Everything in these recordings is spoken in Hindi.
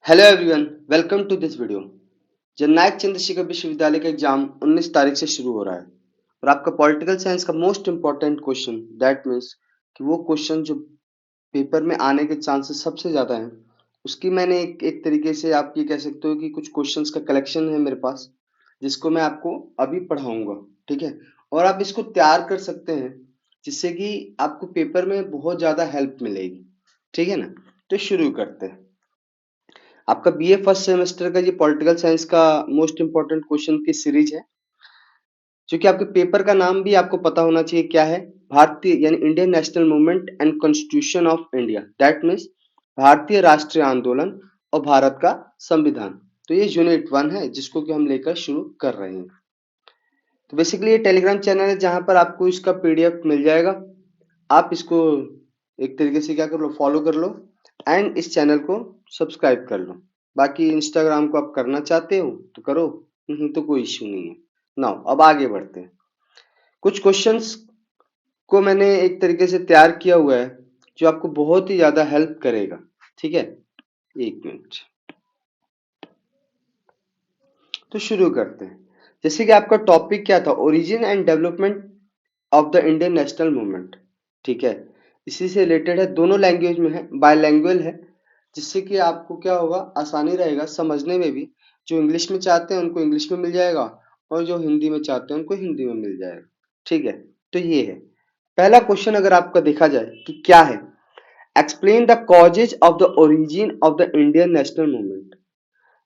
Hello everyone, welcome to this video. Jannayak Chandrashekhar Vishwavidyalaya का एग्जाम 19 तारीख से शुरू हो रहा है और आपका पॉलिटिकल साइंस का most important question that means कि वो क्वेश्चन जो पेपर में आने के चांसेस सबसे ज़्यादा हैं, उसकी मैंने एक तरीके से आप ये कह सकते हो कि कुछ क्वेश्चंस का कलेक्शन है मेरे पास, जिसको मैं आपको अभी पढ़ाऊंगा। ठीक है, और आप इसको तैयार कर सकते हैं जिससे कि आपको पेपर में बहुत ज़्यादा हेल्प मिलेगी। ठीक है ना, तो शुरू करते हैं। आपका बीए फर्स्ट सेमेस्टर का ये पॉलिटिकल साइंस का मोस्ट इंपॉर्टेंट क्वेश्चन की सीरीज है, जो कि आपके पेपर का नाम भी आपको पता होना चाहिए क्या है। भारतीय यानी Indian national movement and constitution of India, that means भारतीय राष्ट्रीय आंदोलन और भारत का संविधान। तो ये यूनिट 1 है जिसको कि हम लेकर शुरू कर रहे हैं। तो बेसिकली ये टेलीग्राम चैनल है जहां पर आपको इसका पीडीएफ मिल जाएगा। आप इसको एक तरीके से क्या कर लो, फॉलो कर लो एंड इस चैनल को सब्सक्राइब कर लो। बाकी इंस्टाग्राम को आप करना चाहते हो तो करो, नहीं तो कोई इश्यू नहीं है। नाउ अब आगे बढ़ते हैं। कुछ क्वेश्चंस को मैंने एक तरीके से तैयार किया हुआ है जो आपको बहुत ही ज्यादा हेल्प करेगा। ठीक है, एक मिनट, तो शुरू करते हैं। जैसे कि आपका टॉपिक क्या था, origin and development of the Indian national movement. ठीक है, इसी से रिलेटेड है, दोनों लैंग्वेज में है, बायलैंग्वेज है, जिससे कि आपको क्या होगा, आसानी रहेगा समझने में भी। जो इंग्लिश में चाहते हैं उनको इंग्लिश में मिल जाएगा और जो हिंदी में चाहते हैं उनको हिंदी में मिल जाएगा। ठीक है, तो ये है पहला क्वेश्चन। अगर आपका देखा जाए कि क्या है, explain the causes of the origin of the Indian national movement,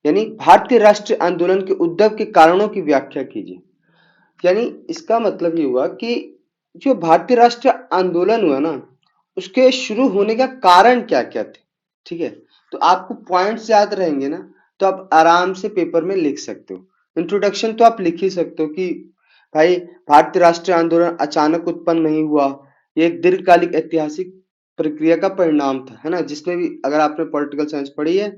यानी भारतीय राष्ट्रीय आंदोलन के उद्भव के कारणों की व्याख्या कीजिए। यानी इसका मतलब ये हुआ कि जो भारतीय राष्ट्रीय आंदोलन हुआ ना, उसके शुरू होने का कारण क्या क्या थे। ठीक है, तो आपको पॉइंट्स याद रहेंगे ना, तो आप आराम से पेपर में लिख सकते हो। इंट्रोडक्शन तो आप लिख ही सकते हो कि भाई भारतीय राष्ट्रीय आंदोलन अचानक उत्पन्न नहीं हुआ, ये एक दीर्घकालिक ऐतिहासिक प्रक्रिया का परिणाम था, है ना। जिसने भी, अगर आपने पॉलिटिकल साइंस पढ़ी है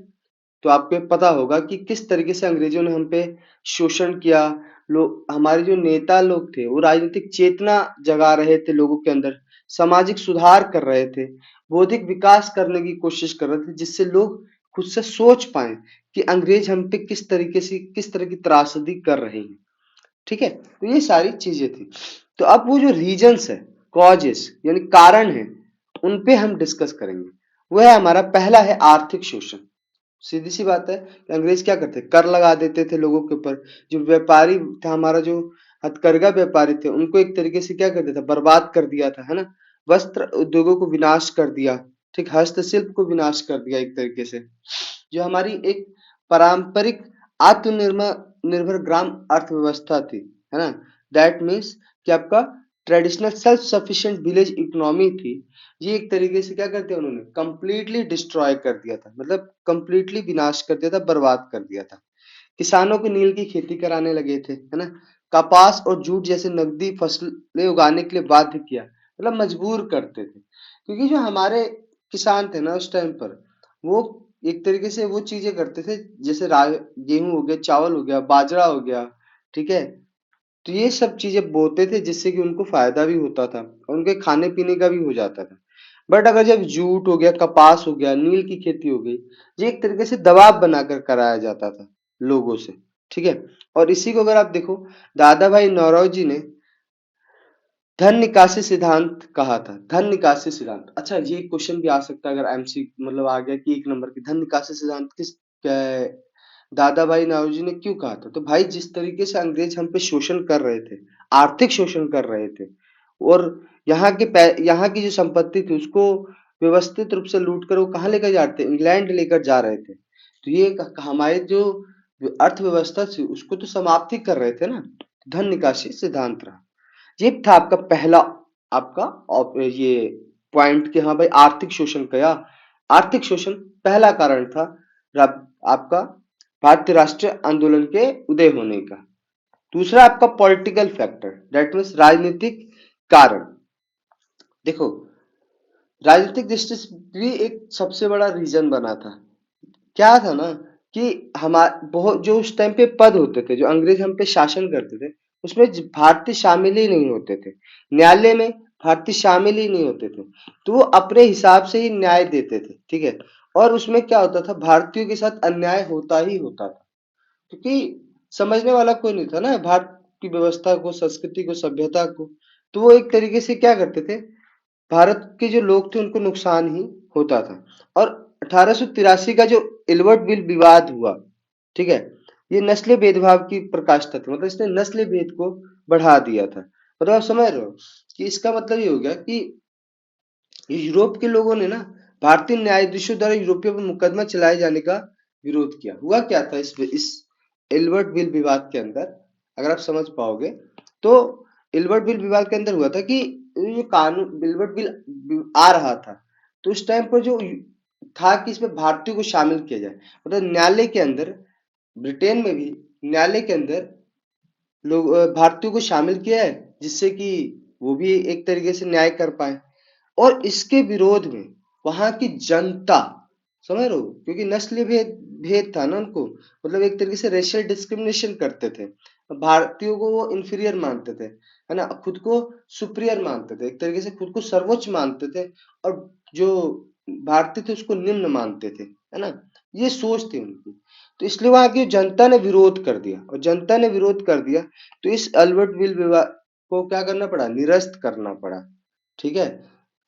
तो आपको पता होगा कि किस तरीके से अंग्रेजों ने हम पे शोषण किया। लोग, हमारे जो नेता लोग थे वो राजनीतिक चेतना जगा रहे थे लोगों के अंदर, सामाजिक सुधार कर रहे थे, बौद्धिक विकास करने की कोशिश कर रहे थे, जिससे लोग खुद से सोच पाए कि अंग्रेज हम पे किस तरीके से, किस तरह की त्रासदी कर रहे हैं। ठीक है, तो ये सारी चीजें थी। तो अब वो जो रीजंस है, कॉजेस यानी कारण है, उन पे हम डिस्कस करेंगे। वह है हमारा पहला है आर्थिक शोषण। सीधी सी बात है कि अंग्रेज क्या करते, कर लगा देते थे लोगों के ऊपर। जो व्यापारी था, हमारा जो हथकरघा व्यापारी थे, उनको एक तरीके से क्या कर दिया था, बर्बाद कर दिया था, है ना। वस्त्र उद्योगों को विनाश कर दिया, ठीक, हस्तशिल्प को विनाश कर दिया एक तरीके से। जो हमारी एक पारंपरिक आत्मनिर्भर निर्भर ग्राम अर्थव्यवस्था थी, है ना, दैट मीन्स कि आपका traditional self sufficient village economy थी, ये एक तरीके से क्या कर दिया उन्होंने, कंप्लीटली डिस्ट्रॉय कर दिया था, मतलब कंप्लीटली विनाश कर दिया था, बर्बाद कर दिया था। किसानों को नील की खेती कराने लगे थे, है ना। कपास और जूट जैसे नकदी फसलें उगाने के लिए बाध्य किया, मतलब मजबूर करते थे। क्योंकि जो हमारे किसान थे ना उस टाइम पर, वो एक तरीके से वो चीजें करते थे, जैसे गेहूं हो गया, चावल हो गया, बाजरा हो गया। ठीक है, तो ये सब चीजें बोते थे जिससे कि उनको फायदा भी होता था और उनके खाने पीने का भी हो जाता था। बट अगर जब जूट हो गया, कपास हो गया, नील की खेती हो गई, ये एक तरीके से दबाव बनाकर कराया जाता था लोगों से। ठीक है, और इसी को अगर आप देखो, दादा भाई नौरोजी ने धन निकासी सिद्धांत कहा था। धन निकासी सिद्धांत, अच्छा ये क्वेश्चन भी आ सकता है अगर एमसी मतलब आ गया कि 1 नंबर की, धन निकासी सिद्धांत किस दादा भाई नौरोजी ने क्यों कहा था। तो भाई जिस तरीके से अंग्रेज हम पे शोषण कर रहे थे, आर्थिक शोषण कर रहे थे, और यहाँ की जो संपत्ति थी उसको व्यवस्थित रूप से लूट कर वो कहाँ लेकर जा रहे थे, इंग्लैंड लेकर जा रहे थे। तो ये हमारे जो अर्थव्यवस्था थी उसको तो समाप्त ही कर रहे थे ना। धन निकासी सिद्धांत रहा, ये था आपका पहला, आपका ये पॉइंट कि हाँ भाई आर्थिक शोषण किया। आर्थिक शोषण पहला कारण था आपका भारतीय राष्ट्रीय आंदोलन के उदय होने का। दूसरा आपका पॉलिटिकल फैक्टर, दैट मीन्स राजनीतिक कारण। देखो, राजनीतिक दृष्टि से भी एक सबसे बड़ा रीजन बना था। क्या था ना कि हमारे बहुत जो उस टाइम पे पद होते थे, जो अंग्रेज हम पे शासन करते थे, उसमें भारतीय शामिल ही नहीं होते थे। न्यायालय में भारतीय शामिल ही नहीं होते थे, तो वो अपने हिसाब से ही न्याय देते थे। ठीक है, और उसमें क्या होता था, भारतीयों के साथ अन्याय होता ही होता था, क्योंकि समझने वाला कोई नहीं था ना भारत की व्यवस्था को, संस्कृति को, सभ्यता को। तो वो एक तरीके से क्या करते थे, भारत के जो लोग थे उनको नुकसान ही होता था। और 1883 का जो इल्बर्ट बिल विवाद हुआ, ठीक है, ये नस्लीय भेदभाव की प्रकाष्ठा थी, मतलब इसने नस्लीय भेद को बढ़ा दिया था। मतलब आप समझ रहे हो कि इसका मतलब ये हो गया कि यूरोप के लोगों ने ना भारतीय न्यायाधीशों द्वारा यूरोपियों पर मुकदमा चलाए जाने का विरोध किया। हुआ क्या था इस एल्बर्ट बिल विवाद के अंदर, अगर आप समझ पाओगे तो एल्बर्ट बिल विवाद के अंदर हुआ था कि ये कानून एल्बर्ट बिल आ रहा था, तो उस टाइम पर जो था कि इसमें भारतीयों को शामिल किया जाए, मतलब न्यायालय के अंदर, ब्रिटेन में भी न्यायालय के अंदर लोग भारतीयों को शामिल किया है, जिससे कि वो भी एक तरीके से न्याय कर पाए। और इसके विरोध में वहां की जनता, समझ रहे हो, क्योंकि नस्लीय भेद भेद था ना उनको, मतलब एक तरीके से रेशियल डिस्क्रिमिनेशन करते थे, भारतीयों को वो इंफीरियर मानते थे, है ना, खुद को सुपीरियर मानते थे, एक तरीके से खुद को सर्वोच्च मानते थे, और जो भारतीय थे उसको निम्न मानते थे, है ना, ये सोच थी उनकी। तो इसलिए वहां की जनता ने विरोध कर दिया, और जनता ने विरोध कर दिया तो इस अल्बर्ट बिल विवाद को क्या करना पड़ा, निरस्त करना पड़ा। ठीक है,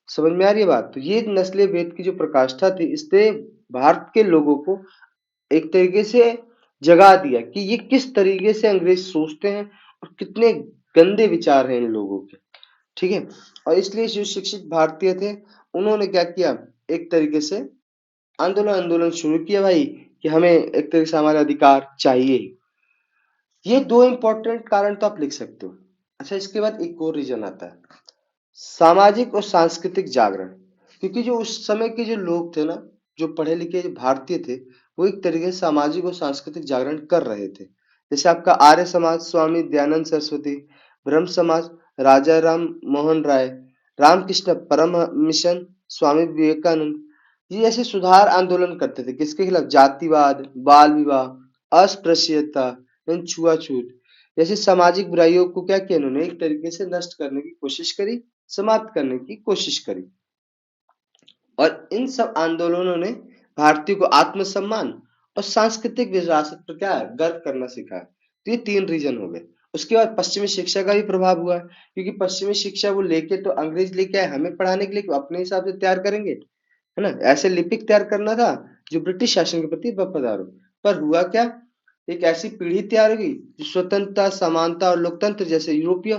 समझ में आ रही है बात। तो ये नस्लीय भेद की जो प्रकाष्ठा थी, इसने भारत के लोगों को एक तरीके से जगा दिया कि ये किस तरीके से अंग्रेज सोचते हैं और कितने गंदे विचार हैं इन लोगों के। ठीक है, और इसलिए जो शिक्षित भारतीय थे उन्होंने क्या किया, एक तरीके से आंदोलन आंदोलन शुरू किया भाई, कि हमें एक तरीके से हमारे अधिकार चाहिए। ये दो इंपॉर्टेंट कारण तो आप लिख सकते हो। अच्छा, इसके बाद एक और रीजन आता है, सामाजिक और सांस्कृतिक जागरण। क्योंकि जो उस समय के जो लोग थे ना, जो पढ़े लिखे जो भारतीय थे, वो एक तरीके से सामाजिक और सांस्कृतिक जागरण कर रहे थे। जैसे आपका आर्य समाज स्वामी दयानंद सरस्वती, ब्रह्म समाज राजा राम मोहन राय, रामकृष्ण परम मिशन स्वामी विवेकानंद, ये ऐसे सुधार आंदोलन करते थे। किसके खिलाफ, जातिवाद, बाल विवाह, अस्पृश्यता, छुआछूत जैसे सामाजिक बुराइयों को क्या किया इन्होंने, एक तरीके से नष्ट करने की कोशिश करी, समाप्त करने की कोशिश करी। और इन सब आंदोलनों ने भारतीय को आत्मसम्मान और सांस्कृतिक विरासत पर क्या है, गर्व करना सिखाया। तो ये तीन रीजन हो गए। उसके बाद पश्चिमी शिक्षा का भी प्रभाव हुआ है, क्योंकि पश्चिमी शिक्षा वो लेके तो अंग्रेज लेके आए हमें पढ़ाने के लिए, कि अपने हिसाब से तैयार करेंगे, है ना, ऐसे लिपिक तैयार करना था जो ब्रिटिश शासन के प्रति वफादार हो। पर हुआ क्या, एक ऐसी पीढ़ी तैयार हुई जो स्वतंत्रता, समानता और लोकतंत्र जैसे यूरोपीय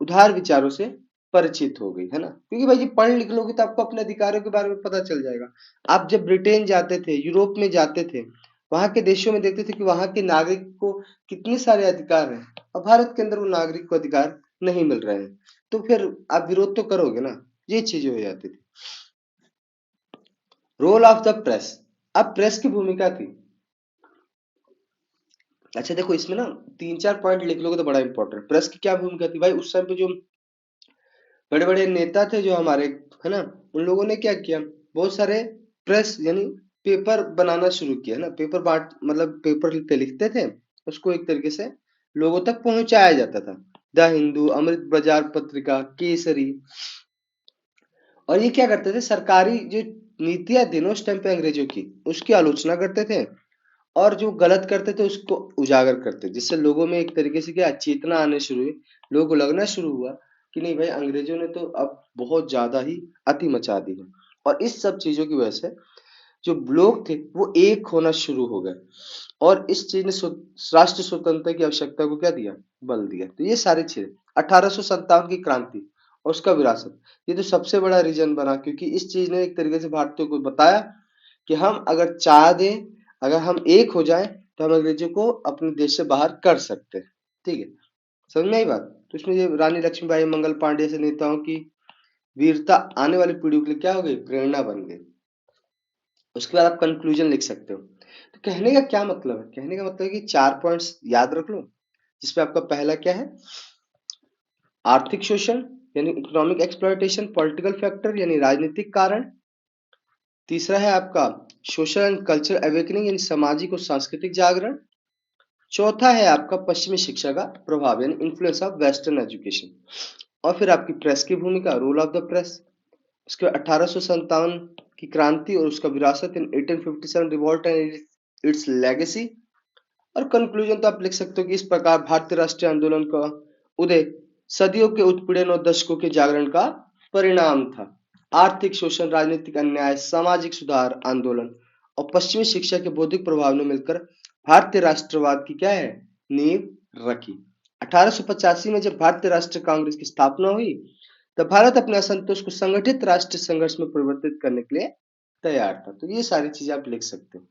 उदार विचारों से परिचित हो गई, है ना, क्योंकि भाई जी पढ़ लिख लोगे तो आपको अपने अधिकारों के बारे में पता चल जाएगा। आप जब ब्रिटेन जाते थे, यूरोप में जाते थे, वहां के देशों में देखते थे कि वहां के नागरिक को कितने सारे अधिकार हैं, और भारत के अंदर वो नागरिक को अधिकार नहीं मिल रहे हैं, तो फिर आप विरोध तो करोगे ना। ये चीजें हो जाती थी। रोल ऑफ द प्रेस, अब प्रेस की भूमिका थी। अच्छा देखो, इसमें ना तीन चार पॉइंट लिख लोगे तो बड़ा इंपॉर्टेंट। प्रेस की क्या भूमिका थी भाई, उस टाइम पे जो बड़े बड़े नेता थे जो हमारे, है ना, उन लोगों ने क्या किया, बहुत सारे प्रेस यानी पेपर बनाना शुरू किया ना, पेपर बांट, मतलब पेपर पे लिखते थे, उसको एक तरीके से लोगों तक पहुंचाया जाता था। द हिंदू, अमृत बाजार पत्रिका, केसरी। और ये क्या करते थे, सरकारी जो नीतियां थी ना उस टाइम पे अंग्रेजों की, उसकी आलोचना करते थे, और जो गलत करते थे उसको उजागर करते, जिससे लोगों में एक तरीके से क्या चेतना आने शुरू हुई। लोगों को लगना शुरू हुआ कि नहीं भाई, अंग्रेजों ने तो अब बहुत ज्यादा ही अति मचा दी है। और इस सब चीजों की वजह से जो लोग थे वो एक होना शुरू हो गए, और इस चीज ने राष्ट्र स्वतंत्रता की आवश्यकता को क्या दिया, बल दिया। तो ये सारी चीजें 1857 की क्रांति और उसका विरासत, ये तो सबसे बड़ा रीजन बना, क्योंकि इस चीज ने एक तरीके से भारतीयों को बताया कि हम अगर चाह दें, अगर हम एक हो जाएं, तो हम अंग्रेजों को अपने देश से बाहर कर सकते हैं। ठीक है, समझ में आई बात। तो इसमें ये रानी लक्ष्मीबाई, मंगल पांडे जैसे नेताओं की वीरता आने वाली पीढ़ियों के लिए क्या हो गई, प्रेरणा बन गई। उसके बाद आप कंक्लूजन लिख सकते हो। तो कहने का क्या मतलब है, कहने का मतलब है कि चार पॉइंट्स याद रख लो, जिसपे आपका पहला क्या है, आर्थिक शोषण यानी इकोनॉमिक एक्सप्लॉयटेशन, पॉलिटिकल फैक्टर यानी राजनीतिक कारण, तीसरा है आपका सोशल एंड कल्चरल अवेकनिंग यानी सामाजिक और सांस्कृतिक जागरण, चौथा है आपका पश्चिमी शिक्षा का प्रभाव यानी इन्फ्लुएंस ऑफ वेस्टर्न एजुकेशन, और फिर आपकी प्रेस की भूमिका, रोल ऑफ द प्रेस। उसके बाद 1857 की क्रांति और उसका विरासत इन 1857 रिवॉल्ट एंड इट्स लेगेसी। और कंक्लूजन तो आप लिख सकते हो कि इस प्रकार भारतीय राष्ट्रीय आंदोलन का उदय सदियों के उत्पीड़न और दशकों के जागरण का परिणाम था। आर्थिक शोषण, राजनीतिक अन्याय, सामाजिक सुधार आंदोलन और पश्चिमी शिक्षा के बौद्धिक प्रभाव ने मिलकर भारतीय राष्ट्रवाद की क्या है, नींव रखी। 1885 में जब भारतीय राष्ट्रीय कांग्रेस की स्थापना हुई तब भारत अपने असंतोष को संगठित राष्ट्रीय संघर्ष में परिवर्तित करने के लिए तैयार था। तो ये सारी चीजें आप लिख सकते हो।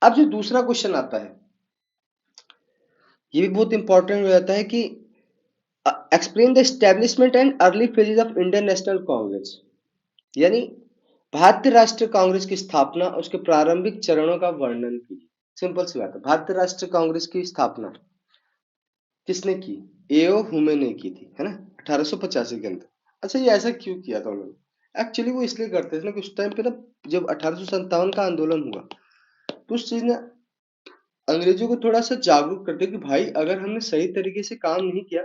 अब जो दूसरा क्वेश्चन आता है ये भी बहुत इंपॉर्टेंट हो जाता है कि explain the establishment and early phases of Indian national Congress, यानी भारतीय राष्ट्रीय कांग्रेस की स्थापना उसके प्रारंभिक चरणों का वर्णन कीजिए। सिंपल सी बात है, भारतीय राष्ट्रीय कांग्रेस की स्थापना किसने की, एओ हुमे ने की थी, है ना, 1885 के अंदर। अच्छा, ये ऐसा क्यों किया था उन्होंने? एक्चुअली वो इसलिए करते थे ना कि उस टाइम पे ना जब 1857 का आंदोलन हुआ तो उस चीज ने अंग्रेजों को थोड़ा सा जागरूक कर दिया कि भाई अगर हमने सही तरीके से काम नहीं किया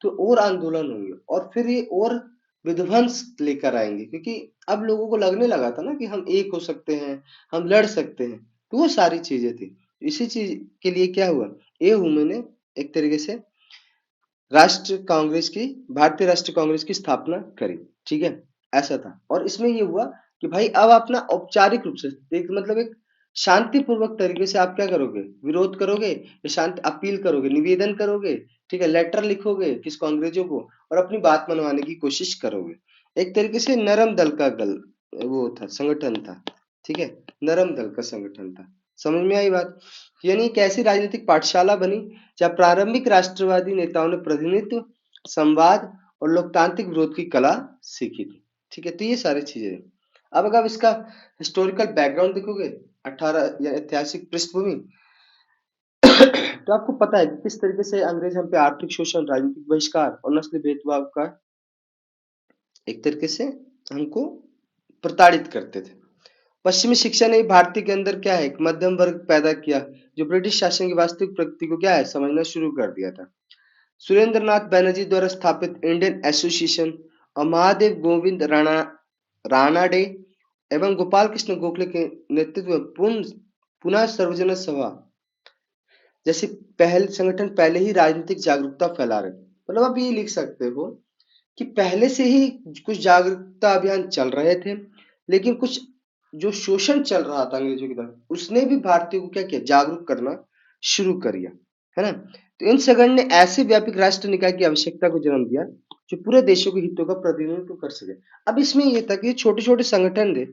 तो और आंदोलन होंगे और फिर ये और विध्वंस लेकर आएंगे, क्योंकि अब लोगों को लगने लगा था ना कि हम एक हो सकते हैं, हम लड़ सकते हैं। तो वो सारी चीजें थी। इसी चीज के लिए क्या हुआ, ए हुमे ने एक तरीके से राष्ट्र कांग्रेस की भारतीय राष्ट्रीय कांग्रेस की स्थापना करी। ठीक है, ऐसा था। और इसमें ये हुआ कि भाई अब अपना औपचारिक रूप से एक मतलब एक शांतिपूर्वक तरीके से आप क्या करोगे, विरोध करोगे या शांति अपील करोगे, निवेदन करोगे, ठीक है, लेटर लिखोगे किसको, अंग्रेजों को, और अपनी बात मनवाने की कोशिश करोगे। एक तरीके से नरम दल का गल वो था, संगठन था। ठीक है, नरम दल का संगठन था। समझ में आई बात? यानी एक ऐसी राजनीतिक पाठशाला बनी जहाँ प्रारंभिक राष्ट्रवादी नेताओं ने प्रतिनिधित्व, संवाद और लोकतांत्रिक विरोध की कला सीखी थी। ठीक है, तो ये सारी चीजें। अब अगर आप इसका हिस्टोरिकल बैकग्राउंड देखोगे, 18 या ऐतिहासिक पृष्ठभूमि, तो आपको पता है कि किस तरीके से अंग्रेज हम पे आर्थिक शोषण, राजनीतिक बहिष्कार और नस्ल भेदभाव का एक तरीके से हमको प्रताड़ित करते थे। पश्चिमी शिक्षा ने भारतीय के अंदर क्या है, एक मध्यम वर्ग पैदा किया जो ब्रिटिश शासन की वास्तविक प्रगति को क्या है, समझना शुरू कर दिया था। सुरेंद्रनाथ बैनर्जी द्वारा स्थापित इंडियन एसोसिएशन और महादेव गोविंद रानाडे एवं गोपाल कृष्ण गोखले के नेतृत्व में पुनः सर्वजन सभा जैसे पहल संगठन पहले ही राजनीतिक जागरूकता फैला रहे। मतलब आप ये लिख सकते हो कि पहले से ही कुछ जागरूकता अभियान चल रहे थे, लेकिन कुछ जो शोषण चल रहा था अंग्रेजों की तरफ, उसने भी भारतीयों को क्या किया, जागरूक करना शुरू कर दिया, है ना। तो इन संगठन ने ऐसे व्यापक राष्ट्र निकाय की आवश्यकता को जन्म दिया जो पूरे देशों के हितों का प्रतिनिधित्व कर सके। अब इसमें यह था कि छोटे छोटे संगठन थे,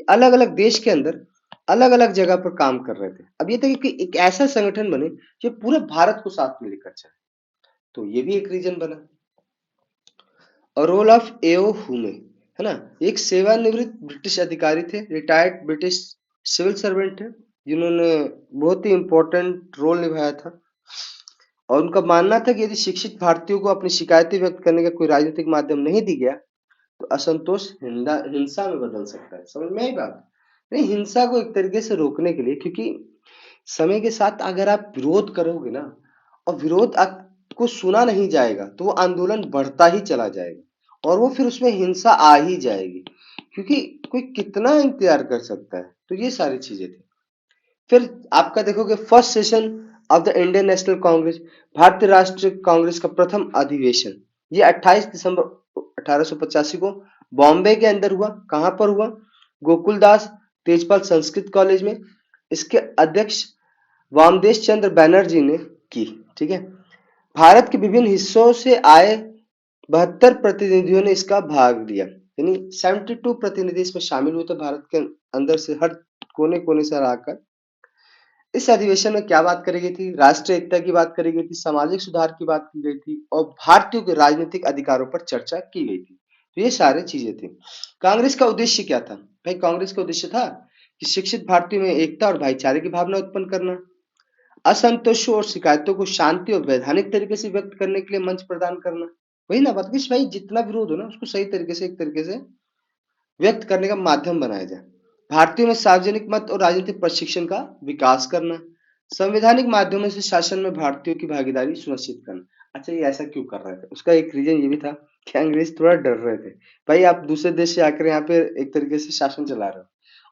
अलग अलग देश के अंदर अलग अलग जगह पर काम कर रहे थे। अब ये था कि एक ऐसा संगठन बने जो पूरे भारत को साथ में लेकर चले, तो ये भी एक रीजन बना। और रोल ऑफ एओ हुमे, है ना, एक सेवानिवृत्त ब्रिटिश अधिकारी थे, रिटायर्ड ब्रिटिश सिविल सर्वेंट थे, जिन्होंने बहुत ही इंपॉर्टेंट रोल निभाया था। और उनका मानना था कि यदि शिक्षित भारतीयों को अपनी शिकायतें व्यक्त करने का कोई राजनीतिक माध्यम नहीं दी गया तो असंतोष हिंसा में बदल सकता है। समझ में आई बात? नहीं, हिंसा को एक तरीके से रोकने के लिए, क्योंकि समय के साथ अगर आप विरोध करोगे ना और विरोध आपको सुना नहीं जाएगा तो वो आंदोलन बढ़ता ही चला जाएगा और वो फिर उसमें हिंसा आ ही जाएगी, क्योंकि कोई कितना इंतजार कर सकता है। तो ये सारी चीजें थी। फिर आपका देखोगे first session of the Indian national Congress, भारतीय राष्ट्रीय कांग्रेस का प्रथम अधिवेशन, ये 28 दिसंबर 1885 को बॉम्बे के अंदर हुआ। कहां पर हुआ? गोकुलदास तेजपाल संस्कृत कॉलेज में। इसके अध्यक्ष वामदेव चंद्र बैनर्जी ने की। ठीक है, भारत के विभिन्न हिस्सों से आए 72 प्रतिनिधियों ने इसका भाग लिया, यानी 72 प्रतिनिधि इसमें शामिल हुए थे भारत के अंदर से, हर कोने कोने से आकर। इस अधिवेशन में क्या बात करी गई थी? राष्ट्रीय एकता की बात करी गई थी, सामाजिक सुधार की बात की गई थी और भारतीयों के राजनीतिक अधिकारों पर चर्चा की गई थी। तो ये सारी चीजें थी। कांग्रेस का उद्देश्य क्या था? भाई कांग्रेस का उद्देश्य था कि शिक्षित भारतीयों में एकता और भाईचारे की भावना उत्पन्न करना, असंतोषों और शिकायतों को शांति और वैधानिक तरीके से व्यक्त करने के लिए मंच प्रदान करना। वही ना बात कि भाई जितना विरोध हो ना उसको सही तरीके से एक तरीके से व्यक्त करने का माध्यम बनाया जाए। भारतीयों में सार्वजनिक मत और राजनीतिक प्रशिक्षण का विकास करना, संवैधानिक माध्यमों से शासन में भारतीयों की भागीदारी सुनिश्चित करना। अच्छा, ये ऐसा क्यों कर रहे थे? उसका एक रीजन ये भी था कि अंग्रेज थोड़ा डर रहे थे। भाई आप दूसरे देश से आकर यहाँ पे एक तरीके से शासन चला रहे हो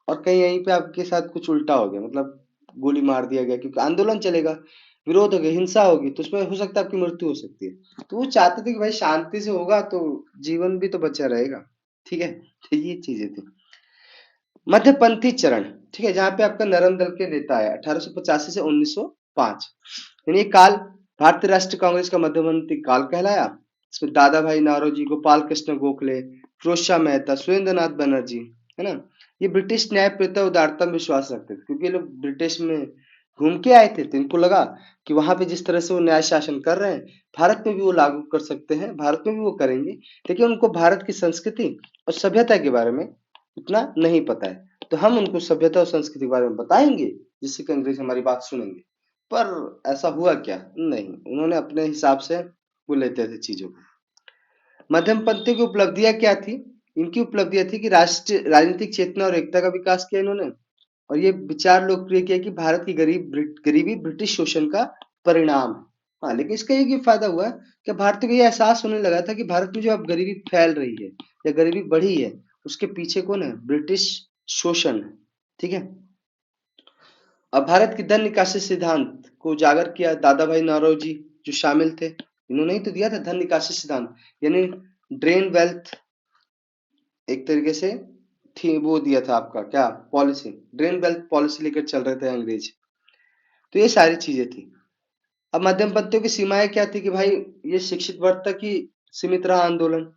और कहीं यहीं पे आपके साथ कुछ उल्टा हो गया, मतलब गोली मार दिया गया, क्योंकि आंदोलन चलेगा, विरोध होगा, हिंसा होगी, तो उसमें हो सकता है आपकी मृत्यु हो सकती है। तो वो चाहते थे कि भाई शांति से होगा तो जीवन भी तो बचा रहेगा। ठीक है, तो ये चीजें थी। मध्यपंथी चरण, ठीक है, जहाँ पे आपका नरम दल के नेता है 1885 से 1905, यानी ये काल भारतीय राष्ट्रीय कांग्रेस का मध्यपंथी काल कहलाया। इसमें दादा भाई नौरोजी, गोपाल कृष्ण गोखले, फिरोज शाह मेहता, सुरेंद्र नाथ बनर्जी, है ना, ये ब्रिटिश न्यायप्रियता उदारता में विश्वास रखते थे, क्योंकि ये लोग ब्रिटिश में घूम के आए थे, तो इनको लगा कि वहां पे जिस तरह से वो न्याय शासन कर रहे हैं, भारत में भी वो लागू कर सकते हैं, भारत में भी वो करेंगे। लेकिन उनको भारत की संस्कृति और सभ्यता के बारे में उतना नहीं पता है, तो हम उनको सभ्यता और संस्कृति के बारे में बताएंगे, जिससे कि अंग्रेज हमारी बात सुनेंगे। पर ऐसा हुआ क्या? नहीं, उन्होंने अपने हिसाब से वो लेते थे चीजों को। मध्यमपंथी की उपलब्धियां क्या थी? इनकी उपलब्धियां थी कि राष्ट्रीय राजनीतिक चेतना और एकता का विकास किया इन्होंने, और ये विचार लोकप्रिय किया कि भारत की गरीबी ब्रिटिश शोषण का परिणाम है। हाँ, लेकिन इसका एक ही फायदा हुआ कि भारतीयों को ये एहसास होने लगा था कि भारत में जो अब गरीबी फैल रही है या गरीबी बढ़ी है, उसके पीछे कौन है? ब्रिटिश शोषण है। ठीक है। अब भारत की धन निकासी सिद्धांत को उजागर किया दादा भाई नौरोजी, जो शामिल थे, इन्होंने ही तो दिया था धन निकासी सिद्धांत, यानी ड्रेन वेल्थ, एक तरीके से थी, वो दिया था आपका क्या पॉलिसी, ड्रेन वेल्थ पॉलिसी लेकर चल रहे थे अंग्रेज। तो ये सारी चीजें थी। अब मध्यमपंथियों की सीमाएं क्या थी कि भाई ये शिक्षित वर्ग तक ही सीमित रहा आंदोलन,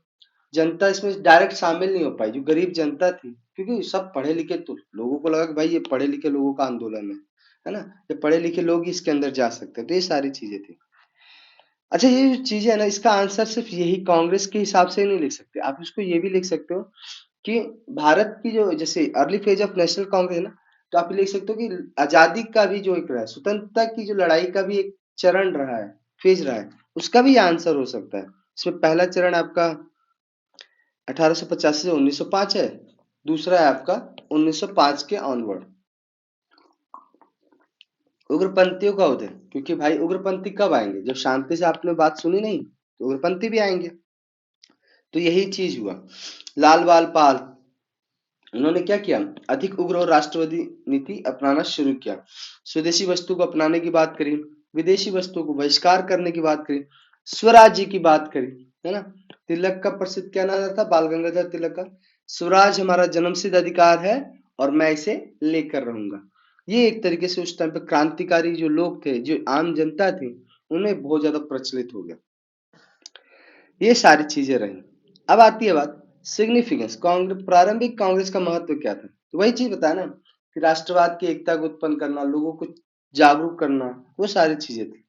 जनता इसमें डायरेक्ट शामिल नहीं हो पाई, जो गरीब जनता थी, क्योंकि सब पढ़े लिखे, तो लोगों को लगा कि भाई ये पढ़े लिखे लोगों का आंदोलन है ना, ये पढ़े लिखे लोग ही इसके अंदर जा सकते हैं, तो ये सारी चीजें थी। अच्छा, ये जो चीजें है ना, इसका आंसर सिर्फ यही कांग्रेस के हिसाब से नहीं लिख सकते, आप इसको ये भी लिख सकते हो कि भारत की जो जैसे early phase of national Congress है ना, तो आप लिख सकते हो कि आजादी का भी जो एक रहा है, स्वतंत्रता की जो लड़ाई का भी एक चरण रहा है, फेज रहा है, उसका भी आंसर हो सकता है। इसमें पहला चरण आपका 1885 से 1905 है, दूसरा है आपका 1905 के ऑनवर्ड। उग्रपंथियों का उदय, क्योंकि भाई उग्रपंथी कब आएंगे? जब शांति से आपने बात सुनी नहीं, तो उग्रपंथी भी आएंगे। तो यही चीज हुआ। लाल बाल पाल, उन्होंने क्या किया? अधिक उग्र और राष्ट्रवादी नीति अपनाना शुरू किया, स्वदेशी वस्तु को अपनाने की बात करी, विदेशी वस्तुओं को बहिष्कार करने की बात करी, स्वराज्य की बात करी, है ना। तिलक का प्रसिद्ध क्या नारा था, बाल गंगाधर तिलक का, स्वराज हमारा जन्मसिद्ध अधिकार है और मैं इसे लेकर रहूंगा। ये एक तरीके से उस टाइम पे क्रांतिकारी जो लोग थे, जो आम जनता थी, उन्हें बहुत ज्यादा प्रचलित हो गया। ये सारी चीजें रही। अब आती है बात सिग्निफिकेंस, कांग्रेस, प्रारंभिक कांग्रेस का महत्व क्या था? तो वही चीज बताया ना कि राष्ट्रवाद की एकता को उत्पन्न करना, लोगों को जागरूक करना, वो सारी चीजें थी।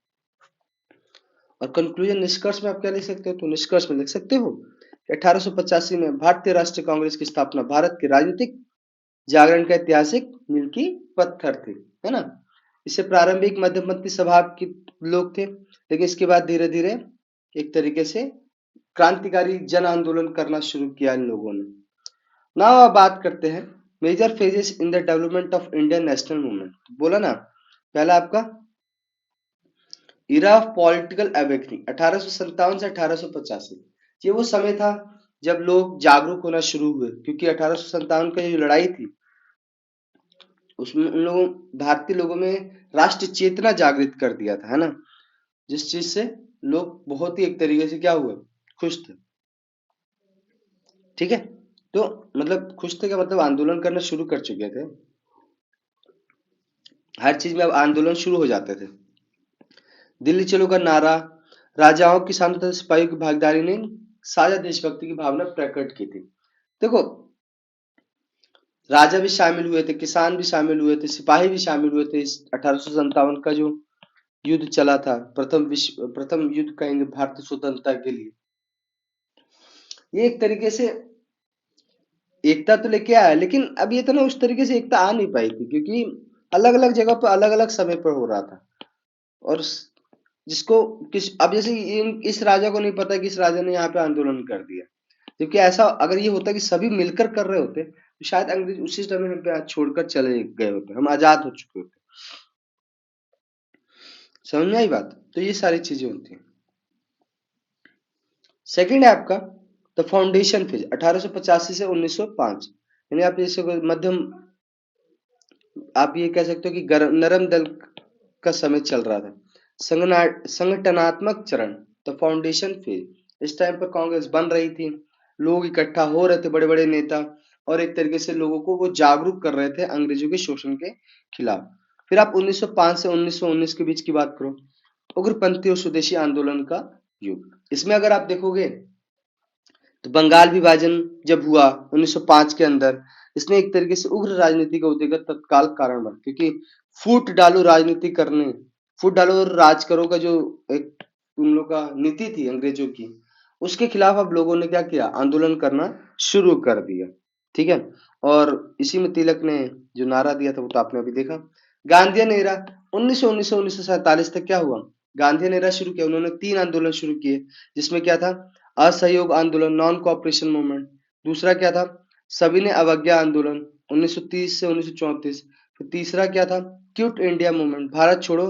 और कंक्लूजन, निष्कर्ष में आप क्या लिख सकते हो? तो निष्कर्ष में लिख सकते हो कि 1885 में भारतीय राष्ट्रीय कांग्रेस की स्थापना भारत के राजनीतिक जागरण का ऐतिहासिक मील की पत्थर थी, है ना। इससे प्रारंभिक मध्यपंथी स्वभाव के लोग थे, लेकिन इसके बाद धीरे धीरे एक तरीके से क्रांतिकारी जन आंदोलन करना शुरू किया इन लोगों ने। नाउ अब बात करते हैं major phases in the development of Indian national movement. बोला ना, पहला आपका इरा ऑफ पॉलिटिकल अवेकनिंग 1857 से 1885, ये वो समय था जब लोग जागरूक होना शुरू हुए, क्योंकि 1857 का जो लड़ाई थी, उसमें उन लोगों, भारतीय लोगों में राष्ट्र चेतना जागृत कर दिया था, है ना, जिस चीज से लोग बहुत ही एक तरीके से क्या हुए, खुश थे। ठीक है, तो मतलब खुश थे का मतलब आंदोलन करना शुरू कर चुके थे, हर चीज में अब आंदोलन शुरू हो जाते थे। दिल्ली चलो का नारा, राजाओं किसानों तथा सिपाहियों की भागीदारी ने साझा देशभक्ति की भावना प्रकट की थी। देखो, राजा भी शामिल हुए थे, किसान भी शामिल हुए थे, सिपाही भी शामिल हुए थे इस 1857 का जो युद्ध चला था, प्रथम युद्ध कहेंगे भारतीय स्वतंत्रता के लिए। ये एक तरीके से एकता तो लेके आया, लेकिन अब ये तो ना उस तरीके से एकता आ नहीं पाई थी, क्योंकि अलग अलग जगह पर अलग अलग समय पर हो रहा था। और जिसको किस, अब जैसे इस राजा को नहीं पता कि इस राजा ने यहाँ पे आंदोलन कर दिया, क्योंकि ऐसा अगर ये होता कि सभी मिलकर कर रहे होते, तो शायद अंग्रेज उसी समय हम पे छोड़कर चले गए होते, हम आजाद हो चुके होते। समझ में आई बात? तो ये सारी चीजें होती हैं। सेकंड है आपका द फाउंडेशन फेज 1885 से 1905, यानी आप जैसे मध्यम, आप ये कह सकते हो कि नरम दल का समय चल रहा था। संगठनात्मक चरण द फाउंडेशन फेज, इस टाइम पर कांग्रेस बन रही थी, लोग इकट्ठा हो रहे थे, बड़े बड़े नेता, और एक तरीके से लोगों को वो जागरूक कर रहे थे अंग्रेजों के शोषण के खिलाफ। फिर आप 1905 से 1919 के बीच की बात करो, उग्रपंथी और स्वदेशी आंदोलन का युग। इसमें अगर आप देखोगे तो बंगाल विभाजन जब हुआ 1905 के अंदर, इसने एक तरीके से उग्र राजनीति का उदय का तत्काल कारण बना, क्योंकि फूट डालो राजनीति करने, फूट डालो और राज करो का जो एक उन लोग का नीति थी अंग्रेजों की, उसके खिलाफ अब लोगों ने क्या किया, आंदोलन करना शुरू कर दिया। ठीक है, और इसी में तिलक ने जो नारा दिया था वो तो आपने अभी देखा। गांधीयन एरा 1919 से 1947 तक क्या हुआ, गांधीयन एरा शुरू किया, उन्होंने 3 आंदोलन शुरू किए, जिसमें क्या था, असहयोग आंदोलन नॉन कोऑपरेशन मूवमेंट, दूसरा क्या था, सविनय अवज्ञा आंदोलन 1930 से 1934, फिर तीसरा क्या था, क्विट इंडिया मूवमेंट भारत छोड़ो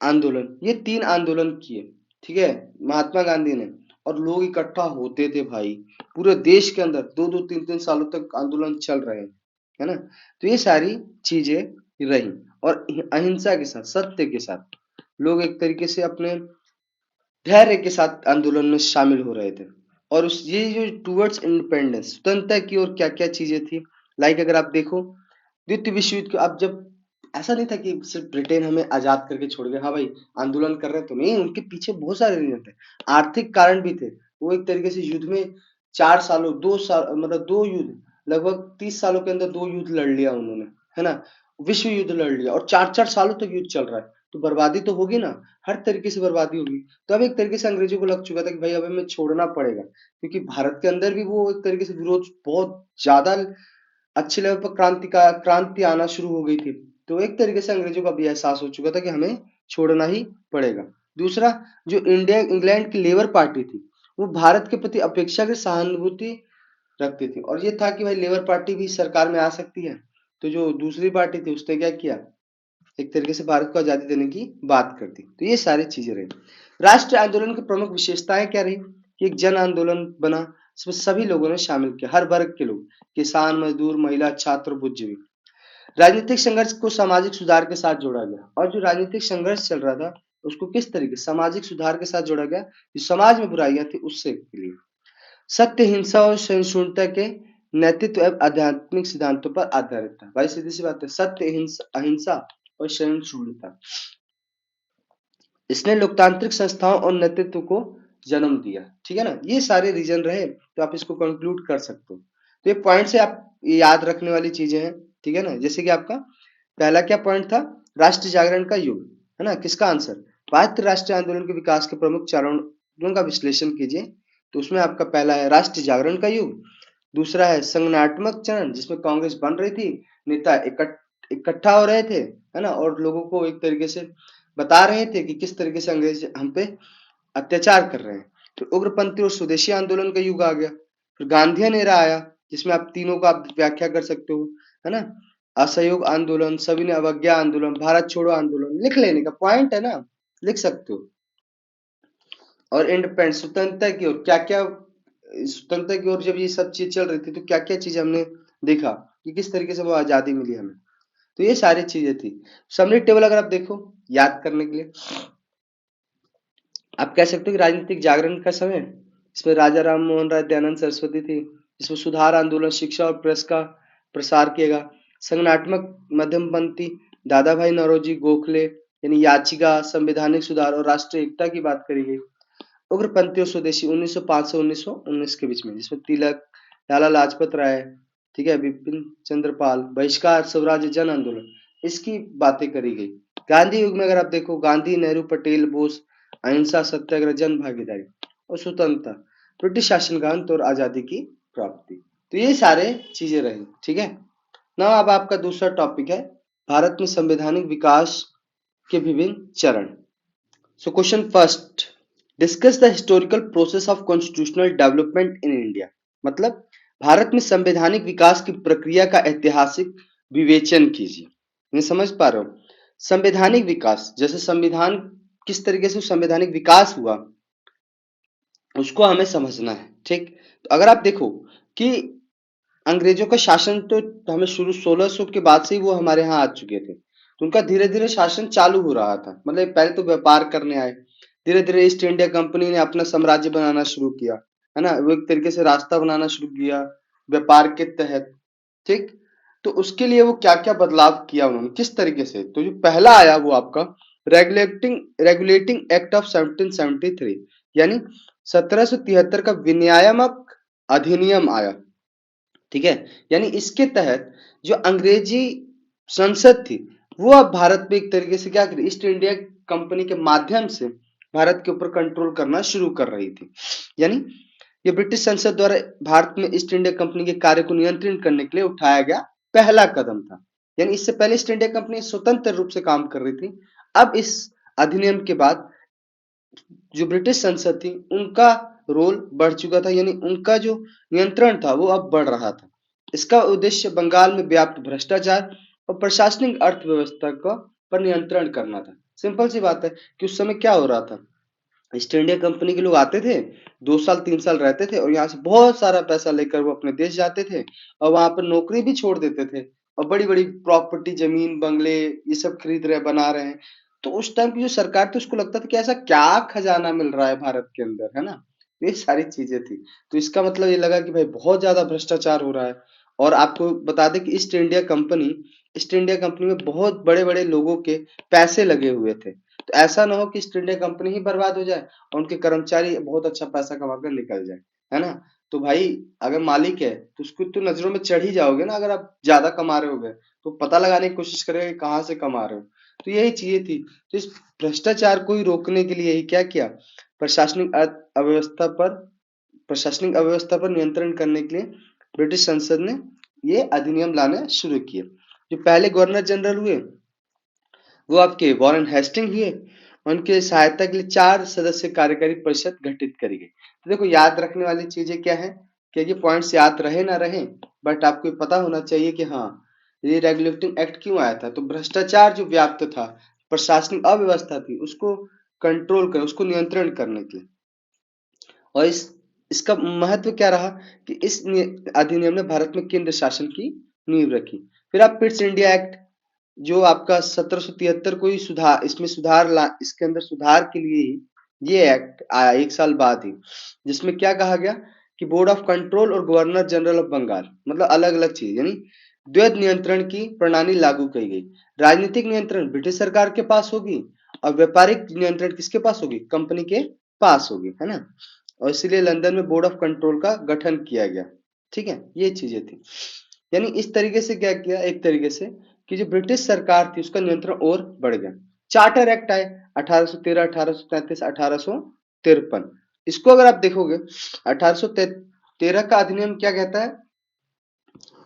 आंदोलन। ये 3 आंदोलन किए, ठीक है, महात्मा गांधी ने, और लोग इकट्ठा होते थे भाई, पूरे देश के अंदर 2-2 3-3 सालों तक आंदोलन चल रहे हैं, है ना। तो ये सारी चीजें रही, और अहिंसा के साथ, सत्य के साथ लोग एक तरीके से अपने धैर्य के साथ आंदोलन में शामिल हो रहे थे। और उस ये जो टूवर्ड्स इंडिपेंडेंस, स्वतंत्रता की ओर क्या क्या चीजें थी, लाइक अगर आप देखो द्वितीय विश्व युद्ध के, अब जब ऐसा नहीं था कि सिर्फ ब्रिटेन हमें आजाद करके छोड़ गया, हाँ भाई आंदोलन कर रहे हैं तो नहीं, उनके पीछे बहुत सारे रीजन थे, आर्थिक कारण भी थे। वो एक तरीके से युद्ध में 4 सालों 2 साल मतलब 2 युद्ध, लगभग 30 सालों के अंदर 2 युद्ध लड़ लिया उन्होंने, है ना, विश्व युद्ध लड़ लिया, और 4-4 सालों तक युद्ध चल रहा है, तो बर्बादी तो होगी ना, हर तरीके से बर्बादी होगी। तो अब एक तरीके से अंग्रेजों को लग चुका था कि भाई अब हमें छोड़ना पड़ेगा, क्योंकि भारत के अंदर भी वो एक तरीके से विरोध बहुत ज्यादा अच्छे लेवल पर क्रांति आना शुरू हो गई थी। तो एक तरीके से अंग्रेजों को अभी एहसास हो चुका था कि हमें छोड़ना ही पड़ेगा। दूसरा, जो इंडिया इंग्लैंड की लेबर पार्टी थी, वो भारत के प्रति अपेक्षाकृत सहानुभूति रखती थी, और ये था कि भाई लेबर पार्टी भी सरकार में आ सकती है। तो जो दूसरी पार्टी थी उसने क्या किया, एक तरीके से भारत को आजादी देने की बात कर दी। तो ये सारी चीजें रही। राष्ट्रीय आंदोलन की प्रमुख विशेषताएं क्या रही, कि एक जन आंदोलन बना, इसमें सभी लोगों ने शामिल किया, हर वर्ग के लोग, किसान, मजदूर, महिला, छात्र, बुद्धिजीवी। राजनीतिक संघर्ष को सामाजिक सुधार के साथ जोड़ा गया, और जो राजनीतिक संघर्ष चल रहा था उसको किस तरीके सामाजिक सुधार के साथ जोड़ा गया, जो समाज में बुराइयां थी उससे के लिए। सत्य, हिंसा और सहिष्णुता के नैतिक एवं आध्यात्मिक सिद्धांतों पर आधारित था। भाई सीधी सी बात है, सत्य, अहिंसा और सहिष्णुता, इसने लोकतांत्रिक संस्थाओं और नेतृत्व को जन्म दिया। ठीक है ना, ये सारे रीजन रहे, तो आप इसको कंक्लूड कर सकते हो। तो ये पॉइंट से आप याद रखने वाली चीजें हैं, ठीक है ना। जैसे कि आपका पहला क्या पॉइंट था, राष्ट्र जागरण का युग, है ना, किसका आंसर, भारतीय राष्ट्रीय आंदोलन के विकास के प्रमुख चरणों का विश्लेषण कीजिए। तो उसमें आपका पहला है राष्ट्रीय जागरण का युग, दूसरा है संगठनात्मक चरण, जिसमें कांग्रेस बन रही थी, नेता इकट्ठा हो रहे थे, है ना, और लोगों को एक तरीके से बता रहे थे कि किस तरीके से अंग्रेज हम पे अत्याचार कर रहे हैं। तो उग्रपंथी और स्वदेशी आंदोलन का युग आ गया। फिर गांधीयन एरा आया, जिसमें आप तीनों का आप व्याख्या कर सकते हो, है ना, असहयोग आंदोलन, सविनय अवज्ञा आंदोलन, भारत छोड़ो आंदोलन, लिख लेने का पॉइंट है ना, लिख सकते हो। और इंडिपेंडेंस, स्वतंत्रता की ओर क्या क्या, स्वतंत्रता की ओर जब ये सब चीज चल रही थी तो क्या क्या चीज हमने देखा कि किस तरीके से वो आजादी मिली हमें। तो ये सारी चीजें थी। समरी टेबल अगर आप देखो याद करने के लिए, आप कह सकते हो कि राजनीतिक जागरण का समय, इसमें राजा राम मोहन राय, दयानंद सरस्वती थी, जिसमें सुधार आंदोलन, शिक्षा और प्रेस का प्रसार किया गया। संगठनात्मक मध्यमपंथी, दादा भाई नौरोजी, गोखले, यानी याचिका, संवैधानिक सुधार और राष्ट्रीय एकता की बात करी गई। उग्रपंथी और स्वदेशी 1905 से 1919 के बीच में, जिसमें तिलक, लाला लाजपत राय, ठीक है, बिपिन चंद्र पाल, बहिष्कार, स्वराज जन आंदोलन, इसकी बातें करी गई। गांधी युग में अगर आप देखो, गांधी, नेहरू, पटेल, बोस, अहिंसा, सत्याग्रह, जन भागीदारी और स्वतंत्रता, ब्रिटिश शासन का अंत और आजादी की प्राप्ति। तो ये सारे चीजें रही। ठीक है ना। अब आपका दूसरा टॉपिक है भारत में संवैधानिक विकास के विभिन्न चरण। So question first, discuss the historical process of constitutional development in India. मतलब भारत में संवैधानिक विकास की प्रक्रिया का ऐतिहासिक विवेचन कीजिए। नहीं समझ पा रहे हो, संवैधानिक विकास, जैसे संविधान किस तरीके से संवैधानिक विकास हुआ, उसको हमें समझना है। ठीक, तो अगर आप देखो कि अंग्रेजों का शासन तो हमें शुरू 1600 के बाद से ही वो हमारे यहाँ आ चुके थे, तो उनका धीरे धीरे शासन चालू हो रहा था। मतलब पहले तो व्यापार करने आए, धीरे धीरे ईस्ट इंडिया कंपनी ने अपना साम्राज्य बनाना शुरू किया, है ना, वो एक तरीके से रास्ता बनाना शुरू किया व्यापार के तहत। ठीक, तो उसके लिए वो क्या क्या बदलाव किया उन्होंने, किस तरीके से, तो जो पहला आया वो आपका रेगुलेटिंग रेगुलेटिंग एक्ट ऑफ 1773, यानी 1773 का विनियामक अधिनियम आया। ठीक है, यानी इसके तहत जो अंग्रेजी संसद थी वो अब भारत में एक तरीके से क्या कर ईस्ट इंडिया कंपनी के माध्यम से भारत के ऊपर कंट्रोल करना शुरू कर रही थी। यानी ये ब्रिटिश संसद द्वारा भारत में ईस्ट इंडिया कंपनी के कार्य को नियंत्रित करने के लिए उठाया गया पहला कदम था। यानी इससे पहले ईस्ट इंडिया कंपनी स्वतंत्र रूप से काम कर रही थी, अब इस अधिनियम के बाद जो ब्रिटिश संसद थी उनका रोल बढ़ चुका था, यानी उनका जो नियंत्रण था वो अब बढ़ रहा था। इसका उद्देश्य बंगाल में व्याप्त भ्रष्टाचार और प्रशासनिक अर्थव्यवस्था का पर नियंत्रण करना था। सिंपल सी बात है कि उस समय क्या हो रहा था, ईस्ट इंडिया कंपनी के लोग आते थे, 2 साल 3 साल रहते थे और यहाँ से बहुत सारा पैसा लेकर वो अपने देश जाते थे और वहां पर नौकरी भी छोड़ देते थे और बड़ी बड़ी प्रॉपर्टी जमीन बंगले ये सब खरीद रहे बना रहे हैं। तो उस टाइम की जो सरकार थी उसको लगता था कि ऐसा क्या खजाना मिल रहा है भारत के अंदर, है ना, ये सारी चीजें थी। तो इसका मतलब ये लगा कि भाई बहुत ज्यादा भ्रष्टाचार हो रहा है। और आपको बता दें कि ईस्ट इंडिया कंपनी में बहुत बड़े बड़े लोगों के पैसे लगे हुए थे, तो ऐसा ना हो कि ईस्ट इंडिया कंपनी ही बर्बाद हो जाए और उनके कर्मचारी बहुत अच्छा पैसा कमाकर निकल जाए, है ना। तो भाई अगर मालिक है तो उसको तो नजरों में चढ़ ही जाओगे ना, अगर आप ज्यादा कमा रहे होगे तो पता लगाने की कोशिश करेगा कि कहाँ से कमा रहे हो। तो यही चीजें थी, तो इस भ्रष्टाचार को ही रोकने के लिए ही क्या किया, प्रशासनिक अव्यवस्था पर प्रशासनिक अव्यवस्था पर नियंत्रण करने के लिए ब्रिटिश संसद ने ये अधिनियम लाना शुरू किए। जो पहले गवर्नर जनरल हुए वो आपके वॉरेन हेस्टिंग हुए, उनके सहायता के लिए 4 सदस्य कार्यकारी परिषद गठित करी गई। तो देखो याद रखने वाली चीजें क्या है, क्या ये पॉइंट्स याद रहे ना रहे, बट आपको पता होना चाहिए कि हाँ ये रेगुलेटिंग एक्ट क्यों आया था, तो भ्रष्टाचार जो व्याप्त था, प्रशासनिक अव्यवस्था थी उसको कंट्रोल कर उसको नियंत्रण करने के लिए। और इसका महत्व क्या रहा कि इस अधिनियम ने भारत में केंद्र शासन की नींव रखी। फिर आप पिट्स इंडिया एक्ट जो आपका 1773 को ही सुधार इसमें सुधार ला इसके अंदर सुधार के लिए ही ये एक्ट आया 1 साल बाद ही, जिसमें क्या कहा गया कि बोर्ड ऑफ कंट्रोल और गवर्नर जनरल ऑफ बंगाल मतलब अलग अलग चीज, यानी द्वैध नियंत्रण की प्रणाली लागू की गई। राजनीतिक नियंत्रण ब्रिटिश सरकार के पास होगी और व्यापारिक नियंत्रण किसके पास होगी, कंपनी के पास होगी, है ना। और इसीलिए लंदन में बोर्ड ऑफ कंट्रोल का गठन किया गया। ठीक है, ये चीजें थी। यानी इस तरीके से क्या किया, एक तरीके से कि जो ब्रिटिश सरकार थी उसका नियंत्रण और बढ़ गया। चार्टर एक्ट आए 1813, 1833, 1853। इसको अगर आप देखोगे 1813 का अधिनियम क्या कहता है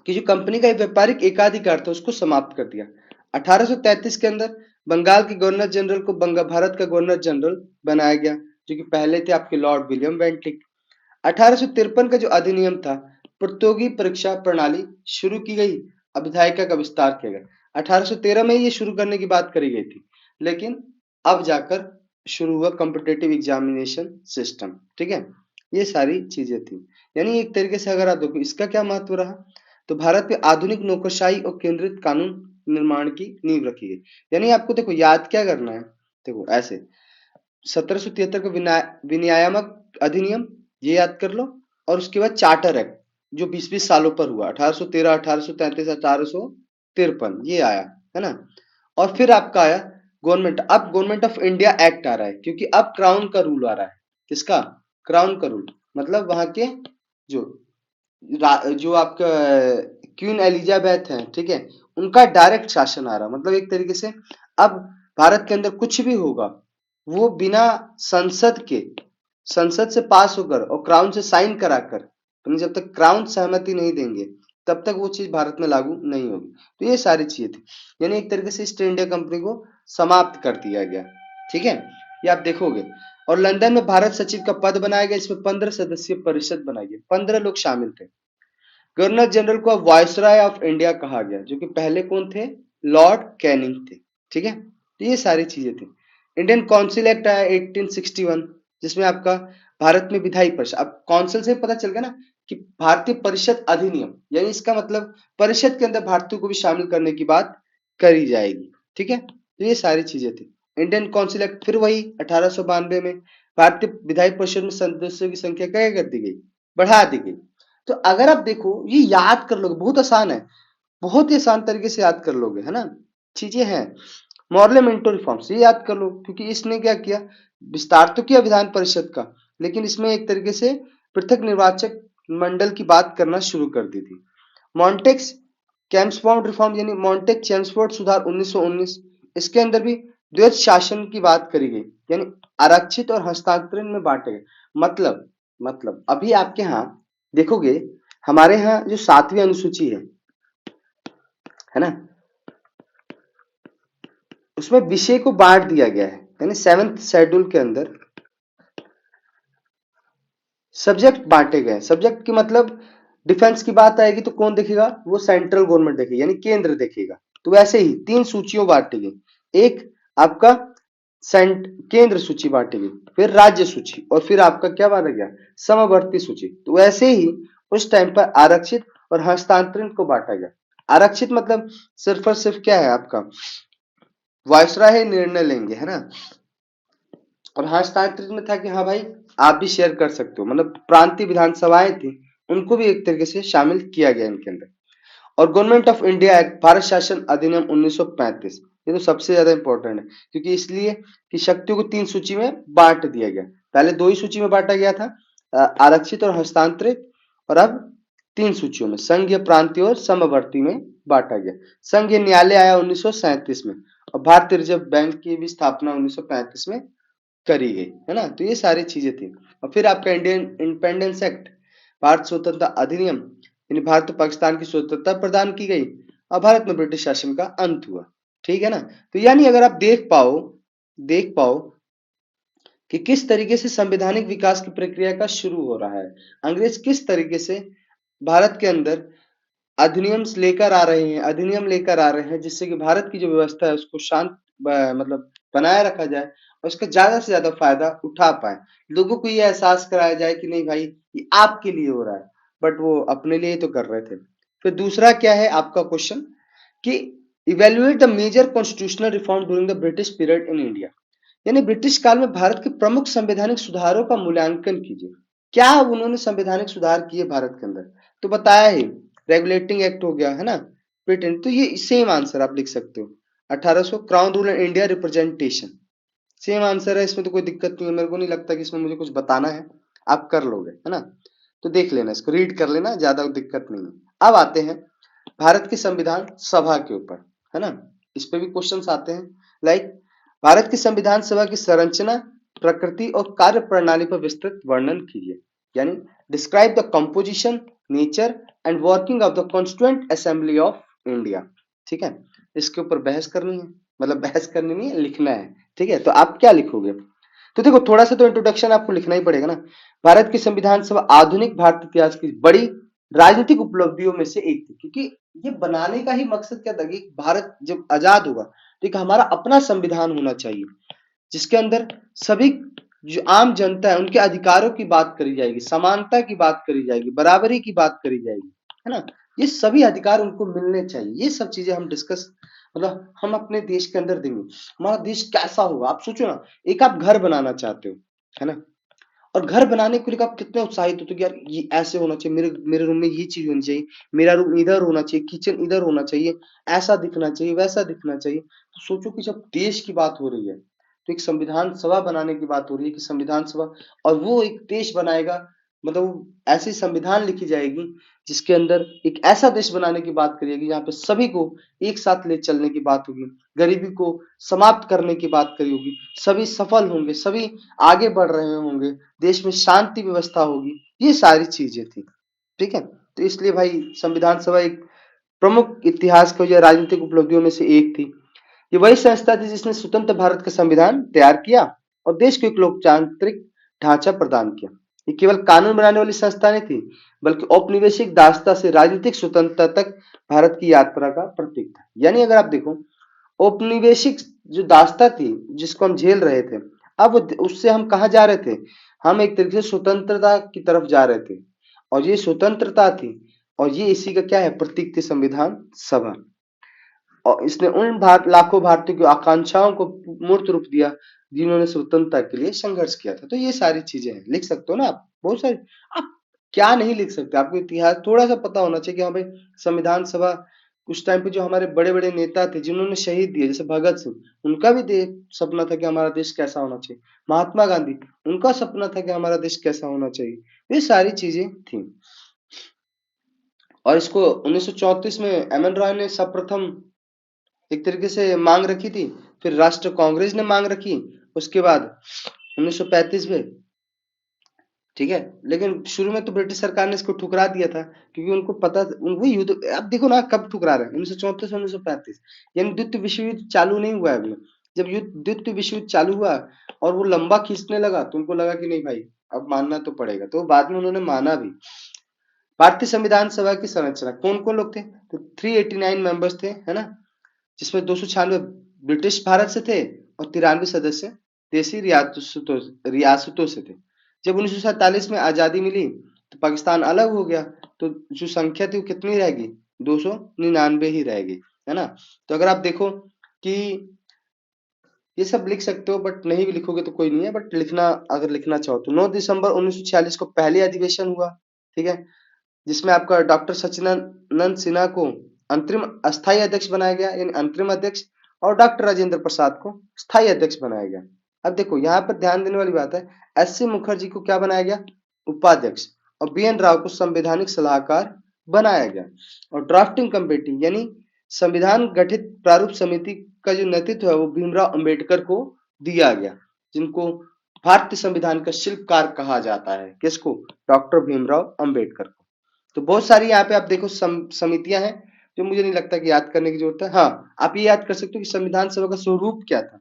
कि जो कंपनी का व्यापारिक एकाधिकार था उसको समाप्त कर दिया। 1833 के अंदर बंगाल के गवर्नर जनरल को भारत का गवर्नर जनरल बनाया गया, जो कि पहले थे आपके लॉर्ड विलियम बेंटिक। 1853 का जो अधिनियम था, प्रतियोगी परीक्षा प्रणाली शुरू की गई, अभिधायिका का विस्तार किया गया। 1813 में ये शुरू करने की बात करी गई थी, लेकिन अब जाकर शुरू हुआ कॉम्पिटिटिव एग्जामिनेशन सिस्टम। ठीक है, ये सारी चीजें थी। यानी एक तरीके से अगर आप देखो इसका क्या महत्व रहा, तो भारत में आधुनिक नौकरशाही और केंद्रित कानून निर्माण की नींव रखी गई। यानी आपको देखो याद क्या करना है, देखो ऐसे 1773 का विनियामक अधिनियम ये याद कर लो, और उसके बाद चार्टर एक्ट जो 20-20 सालों पर हुआ, 1813, 1833, 1853 ये आया, है ना। और फिर आपका आया गवर्नमेंट ऑफ इंडिया एक्ट आ रहा है, क्योंकि अब क्राउन का रूल आ रहा है। किसका, क्राउन का रूल, मतलब वहां के जो जो आपका क्वीन एलिजाबेथ है, ठीक है, उनका डायरेक्ट शासन आ रहा, मतलब एक तरीके से अब भारत के अंदर कुछ भी होगा वो बिना संसद से पास होकर और क्राउन से साइन कराकर, तो जब तक क्राउन सहमति नहीं देंगे तब तक वो चीज भारत में लागू नहीं होगी। तो ये सारी चीजें थी, यानी एक तरीके से ईस्ट इंडिया कंपनी को समाप्त कर दिया गया। ठीक है, ये आप देखोगे। और लंदन में भारत सचिव का पद बनाया गया, इसमें 15 सदस्यीय परिषद बनाई गई, 15 लोग शामिल थे। गवर्नर जनरल को अब वायसराय ऑफ इंडिया कहा गया, जो कि पहले कौन थे, लॉर्ड कैनिंग थे। ठीक है, तो ये सारी चीजें थी। इंडियन काउंसिल एक्ट आया 1861, जिसमें आपका भारत में विधायी परिषद, अब काउंसिल से पता चल गया ना कि भारतीय परिषद अधिनियम, यानी इसका मतलब परिषद के अंदर भारतीयों को भी शामिल करने की बात करी जाएगी। ठीक है, तो ये सारी चीजें थी। इंडियन काउंसिल एक्ट फिर वही 1892 में भारतीय विधायी परिषद में सदस्यों की संख्या क्या कर दी गई, बढ़ा दी गई। तो अगर आप देखो ये याद कर लोगे, बहुत आसान है, बहुत ही आसान तरीके से याद कर लोगे, है ना, चीजें हैं। मॉरले मिंटो रिफॉर्म्स ये याद कर लो, क्योंकि इसने क्या किया, विस्तार तो किया विधान परिषद का, लेकिन इसमें एक तरीके से पृथक निर्वाचक मंडल की बात करना शुरू कर दी थी। मॉन्टेक्स चेम्सफोर्ड रिफॉर्म यानी मॉन्टेक चेम्सफोर्ड सुधार 1919, इसके अंदर भी द्वैध शासन की बात करी गई, यानी आरक्षित और हस्तांतरण में बांटे गए। मतलब अभी आपके यहाँ देखोगे, हमारे यहाँ जो 7वीं अनुसूची है ना, उसमें विषय को बांट दिया गया है, यानी 7th शेड्यूल के अंदर सब्जेक्ट बांटे गए। सब्जेक्ट की मतलब डिफेंस की बात आएगी तो कौन देखेगा, वो सेंट्रल गवर्नमेंट देखेगी, यानी केंद्र देखेगा। तो वैसे ही 3 सूचियों बांटी गई, एक आपका केंद्र सूची बांटी गई, फिर राज्य सूची, और फिर आपका क्या बांटा गया, समवर्ती सूची। तो वैसे ही उस टाइम पर आरक्षित और हस्तांतरित को बांटा गया। आरक्षित मतलब सिर्फ और सिर्फ क्या है आपका, वायसराय निर्णय लेंगे, है ना, और हस्तांतरित में था कि हाँ भाई आप भी शेयर कर सकते हो, मतलब प्रांतीय विधानसभाएं थी उनको भी एक तरीके से शामिल किया गया इनके अंदर। और government of India act, Bharat शासन अधिनियम 1935, ये तो सबसे ज्यादा इंपॉर्टेंट है, क्योंकि इसलिए कि शक्तियों को 3 सूची में बांट दिया गया। पहले 2 ही सूची में बांटा गया था, आरक्षित और हस्तांतरित, और अब 3 सूचियों में, संघीय, प्रांतीय और समवर्ती में बांटा गया। संघीय न्यायालय आया 1937 में, और भारतीय रिजर्व बैंक की भी स्थापना 1935 में करी गई, है ना। तो ये सारी चीजें थी। और फिर आपका इंडियन इंडिपेंडेंस एक्ट, भारत स्वतंत्रता अधिनियम, यानी भारत और पाकिस्तान की स्वतंत्रता प्रदान की गई, और भारत में ब्रिटिश शासन का अंत हुआ। ठीक है ना। तो यानी अगर आप देख पाओ कि किस तरीके से संवैधानिक विकास की प्रक्रिया का शुरू हो रहा है, अंग्रेज किस तरीके से भारत के अंदर अधिनियम लेकर आ रहे हैं, जिससे कि भारत की जो व्यवस्था है उसको शांत मतलब बनाए रखा जाए, और उसका ज्यादा से ज्यादा फायदा उठा पाए, लोगों को ये एहसास कराया जाए कि नहीं भाई ये आपके लिए हो रहा है, बट वो अपने लिए तो कर रहे थे। फिर दूसरा क्या है आपका क्वेश्चन, कि evaluate the major constitutional reform during the British period in India, यानी ब्रिटिश काल में भारत के प्रमुख संवैधानिक सुधारों का मूल्यांकन कीजिए। क्या उन्होंने संवैधानिक सुधार किए भारत के अंदर, तो बताया ही, रेगुलेटिंग एक्ट हो गया, है ना, पेटेंट, तो ये सेम आंसर आप लिख सकते हो। 1800 crown rule and India representation, same answer है, इसमें तो कोई दिक्कत नहीं है, मेरे को नहीं लगता कि इसमें मुझे कुछ बताना है, आप कर लोगे, है ना। तो देख लेना, इसको रीड कर लेना, ज्यादा दिक्कत नहीं है। अब आते हैं भारत की संविधान सभा के ऊपर, है ना, इस पे भी क्वेश्चंस आते हैं। लाइक भारत की संविधान सभा की संरचना, प्रकृति और कार्य प्रणाली पर विस्तृत वर्णन कीजिए, यानी describe the composition, nature and working of the constituent assembly of India. ठीक है, इसके ऊपर बहस करनी है, मतलब बहस करनी नहीं है, लिखना है। ठीक है, तो आप क्या लिखोगे, तो देखो थोड़ा सा तो इंट्रोडक्शन आपको लिखना ही पड़ेगा ना। भारत की संविधान सभा आधुनिक भारत इतिहास की बड़ी राजनीतिक उपलब्धियों में से एक थी, क्योंकि ये बनाने का ही मकसद क्या था कि भारत जब आजाद होगा तो एक हमारा अपना संविधान होना चाहिए, जिसके अंदर सभी जो आम जनता है उनके अधिकारों की बात करी जाएगी, समानता की बात करी जाएगी, बराबरी की बात करी जाएगी, है ना, ये सभी अधिकार उनको मिलने चाहिए। ये सब चीजें हम डिस्कस, मतलब हम अपने देश के अंदर देंगे। हमारा देश कैसा होगा आप सोचो ना, एक आप घर बनाना चाहते हो, है ना, और घर बनाने को लेकर आप कितने उत्साहित होते हो कि यार ये ऐसे होना चाहिए, मेरे मेरे रूम में ये चीज होनी चाहिए, मेरा रूम इधर होना चाहिए, किचन इधर होना चाहिए, ऐसा दिखना चाहिए, वैसा दिखना चाहिए। तो सोचो कि जब देश की बात हो रही है, तो एक संविधान सभा बनाने की बात हो रही है कि संविधान सभा, और वो एक देश बनाएगा, मतलब ऐसी संविधान लिखी जाएगी जिसके अंदर एक ऐसा देश बनाने की बात करिएगी जहाँ पे सभी को एक साथ ले चलने की बात होगी, गरीबी को समाप्त करने की बात करी होगी, सभी सफल होंगे, सभी आगे बढ़ रहे होंगे, देश में शांति व्यवस्था होगी, ये सारी चीजें थी। ठीक है, तो इसलिए भाई संविधान सभा एक प्रमुख इतिहास की या राजनीतिक उपलब्धियों में से एक थी। ये वही संस्था थी जिसने स्वतंत्र भारत का संविधान तैयार किया और देश को एक लोकतांत्रिक ढांचा प्रदान किया। ये केवल कानून बनाने वाली संस्था नहीं थी, बल्कि औपनिवेशिक दासता से राजनीतिक स्वतंत्रता तक भारत की यात्रा का प्रतीक था। यानी अगर आप देखो, औपनिवेशिक जो दासता थी जिसको हम झेल रहे थे, अब उससे हम कहा जा रहे थे, हम एक तरीके से स्वतंत्रता की तरफ जा रहे थे, और ये स्वतंत्रता थी, और ये इसी का क्या है, प्रतीक थी संविधान सभा। और इसने उन लाखों भारतीयों की आकांक्षाओं को मूर्त रूप दिया जिन्होंने स्वतंत्रता के लिए संघर्ष किया था। तो ये सारी चीजें हैं, लिख सकते हो ना आप, बहुत सारी। आप क्या नहीं लिख सकते, आपको इतिहास थोड़ा सा पता होना चाहिए कि हाँ भाई, संविधान सभा उस टाइम पे जो हमारे बड़े बड़े नेता थे जिन्होंने शहीद दिए, जैसे भगत सिंह, उनका भी सपना था कि हमारा देश कैसा होना चाहिए। महात्मा गांधी, उनका सपना था कि हमारा देश कैसा होना चाहिए। ये सारी चीजें थी। और इसको 1934 में एम एन रॉय ने सर्वप्रथम एक तरीके से मांग रखी थी, फिर राष्ट्र कांग्रेस ने मांग रखी, उसके बाद 1935 में, ठीक है। लेकिन शुरू में तो ब्रिटिश सरकार ने इसको ठुकरा दिया था, क्योंकि उनको पता, उनको युद्ध, अब देखो ना कब ठुकरा रहे हैं, 1934 1935, यानी द्वितीय विश्व युद्ध चालू नहीं हुआ है अभी। जब द्वितीय विश्व युद्ध चालू हुआ और वो लंबा खींचने लगा, तो उनको लगा कि नहीं भाई, अब मानना तो पड़ेगा, तो बाद में उन्होंने माना भी। भारतीय संविधान सभा की संरचना, कौन कौन लोग थे, तो 389 मेंबर्स थे, है ना, जिसमें 296 ब्रिटिश भारत से थे और 93 सदस्य देशी रियासतों से थे। जब 1947 में आजादी मिली तो पाकिस्तान अलग हो गया, तो जो संख्या थी वो कितनी रहेगी, 299 ही रहेगी, है ना। तो अगर आप देखो कि ये सब लिख सकते हो, बट नहीं भी लिखोगे तो कोई नहीं है, बट लिखना, अगर लिखना चाहो तो 9 दिसंबर 1946 को पहली अधिवेशन हुआ, ठीक है, जिसमें आपका डॉक्टर सचिदानंद सिन्हा को अंतरिम अस्थायी अध्यक्ष बनाया गया, यानी अंतरिम अध्यक्ष, और डॉक्टर राजेंद्र प्रसाद को स्थायी अध्यक्ष बनाया गया। अब देखो यहाँ पर ध्यान देने वाली बात है, एस सी मुखर्जी को क्या बनाया गया, उपाध्यक्ष, और बी एन राव को संवैधानिक सलाहकार बनाया गया। और ड्राफ्टिंग कमेटी यानी संविधान गठित प्रारूप समिति का जो नेतृत्व है वो भीमराव अंबेडकर को दिया गया, जिनको भारतीय संविधान का शिल्पकार कहा जाता है, किसको, डॉक्टर भीमराव अंबेडकर को। तो बहुत सारी यहाँ पे आप देखो समितियां हैं, जो मुझे नहीं लगता कि याद करने की जरूरत है। हाँ, आप ये याद कर सकते हो कि संविधान सभा का स्वरूप क्या था।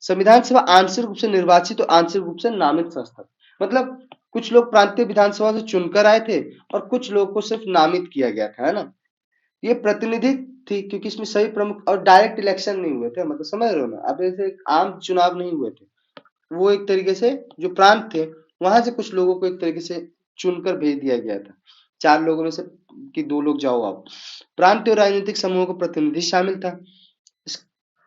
संविधान सभा आंशिक रूप से निर्वाचित और आंशिक रूप से नामित संस्था, मतलब कुछ लोग प्रांतीय विधानसभा से चुनकर आए थे और कुछ लोगों को सिर्फ नामित किया गया था, है ना। ये प्रतिनिधि थी, क्योंकि इसमें सभी प्रमुख, और डायरेक्ट इलेक्शन नहीं हुए थे, मतलब समझ रहे हो ना, अब ऐसे आम चुनाव नहीं हुए थे। वो एक तरीके से जो प्रांत थे वहां से कुछ लोगों को एक तरीके से चुनकर भेज दिया गया था, 4 लोगों में से कि 2 लोग जाओ आप। प्रांतीय और राजनीतिक समूहों का प्रतिनिधि शामिल था।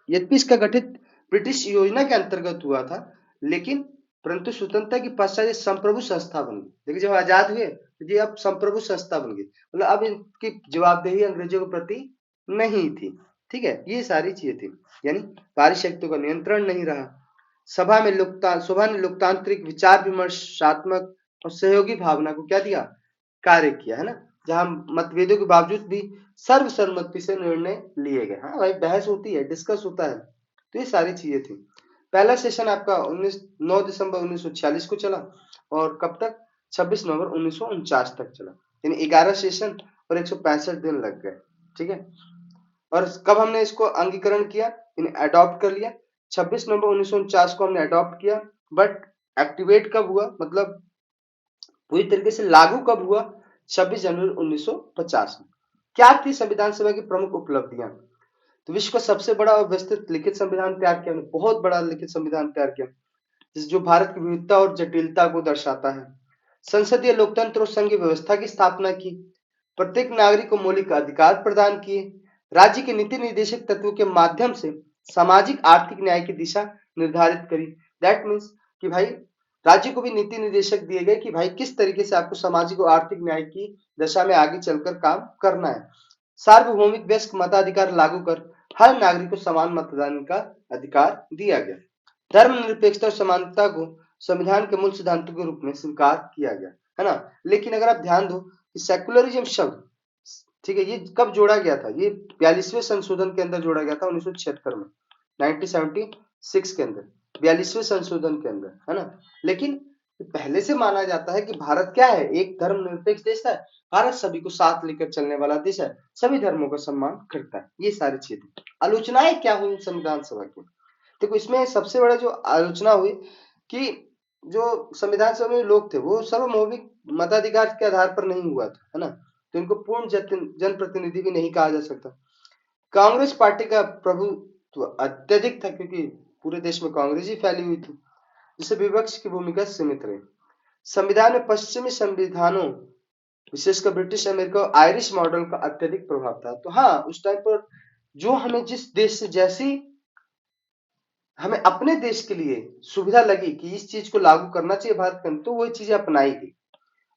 यद्यपि इसका गठित ब्रिटिश योजना के अंतर्गत हुआ था, लेकिन परंतु स्वतंत्रता के पश्चात ये संप्रभु संस्था बन गई। देखिए जब आजाद हुए तो ये अब संप्रभु संस्था बन गई, मतलब अब इनकी जवाबदेही अंग्रेजों के प्रति नहीं थी, ठीक है। ये सारी चीजें थी, यानी बाहरी शक्तियों का नियंत्रण नहीं रहा। सभा ने लोकतांत्रिक विचार विमर्शात्मक और सहयोगी भावना को क्या दिया, कार्य किया, है ना, जहां मतभेदों के बावजूद भी सर्वसम्मति से निर्णय लिए गए। हाँ भाई, बहस होती है, डिस्कस होता है, तो ये सारी चीजें थी। पहला सेशन आपका 9 दिसंबर 1946 को चला, और कब तक, 26 नवंबर 1949 तक चला, यानी 11 सेशन और 165 दिन लग गए, ठीक है। और कब हमने इसको अंगीकरण किया, यानी अडॉप्ट कर लिया, 26 नवंबर 1949 को हमने अडॉप्ट किया, बट एक्टिवेट कब हुआ, मतलब पूरी तरीके से लागू कब हुआ, 26 जनवरी 1950 में। क्या थी संविधान सभा की प्रमुख उपलब्धियां, तो विश्व का सबसे बड़ा और विस्तृत लिखित संविधान तैयार किया, बहुत बड़ा लिखित संविधान तैयार किया, जो भारत की विविधता और जटिलता को दर्शाता है। संसदीय लोकतंत्र और संघीय व्यवस्था की स्थापना की, प्रत्येक नागरिक को मौलिक अधिकार प्रदान किए, राज्य के नीति निर्देशक तत्वों के माध्यम से सामाजिक आर्थिक न्याय की दिशा निर्धारित करी। दैट मीन्स कि भाई राज्य को भी नीति निर्देशक दिए गए कि भाई किस तरीके से आपको सामाजिक और आर्थिक न्याय की दशा में आगे चलकर काम करना है। सार्वभौमिक वयस्क मताधिकार लागू कर हर नागरिक को समान मतदान का अधिकार दिया गया। धर्मनिरपेक्षता और समानता को संविधान के मूल सिद्धांतों के रूप में स्वीकार किया गया, है ना। लेकिन अगर आप ध्यान दो कि सेकुलरिज्म शब्द, ठीक है, ये कब जोड़ा गया था, ये 42वें संशोधन के अंदर जोड़ा गया था 1976 में, 1976 के अंदर, 42वें संशोधन के अंदर, है ना। लेकिन पहले से माना जाता है कि भारत क्या है, एक धर्मनिरपेक्ष देश है, भारत सभी को साथ लेकर चलने वाला देश है, सभी धर्मों का सम्मान करता है। ये सारी चीजें, आलोचनाएं क्या हुई संविधान सभा की, देखो इसमें सबसे बड़ा जो आलोचना हुई कि जो संविधान सभा में लोग थे वो सार्वभौमिक मताधिकार के आधार पर नहीं हुआ था, है ना, तो इनको पूर्ण जनप्रतिनिधि भी नहीं कहा जा सकता। कांग्रेस पार्टी का प्रभुत्व अत्यधिक था, क्योंकि पूरे देश में कांग्रेस ही फैली हुई थी, जिससे विपक्ष की भूमिका सीमित रही। संविधान में पश्चिमी संविधानों, विशेषकर ब्रिटिश अमेरिका और आयरिश मॉडल का अत्यधिक प्रभाव था। तो हाँ, उस टाइम पर जो हमें जिस देश से जैसी हमें अपने देश के लिए सुविधा लगी कि इस चीज को लागू करना चाहिए भारत में, तो वो चीजें अपनाई गई।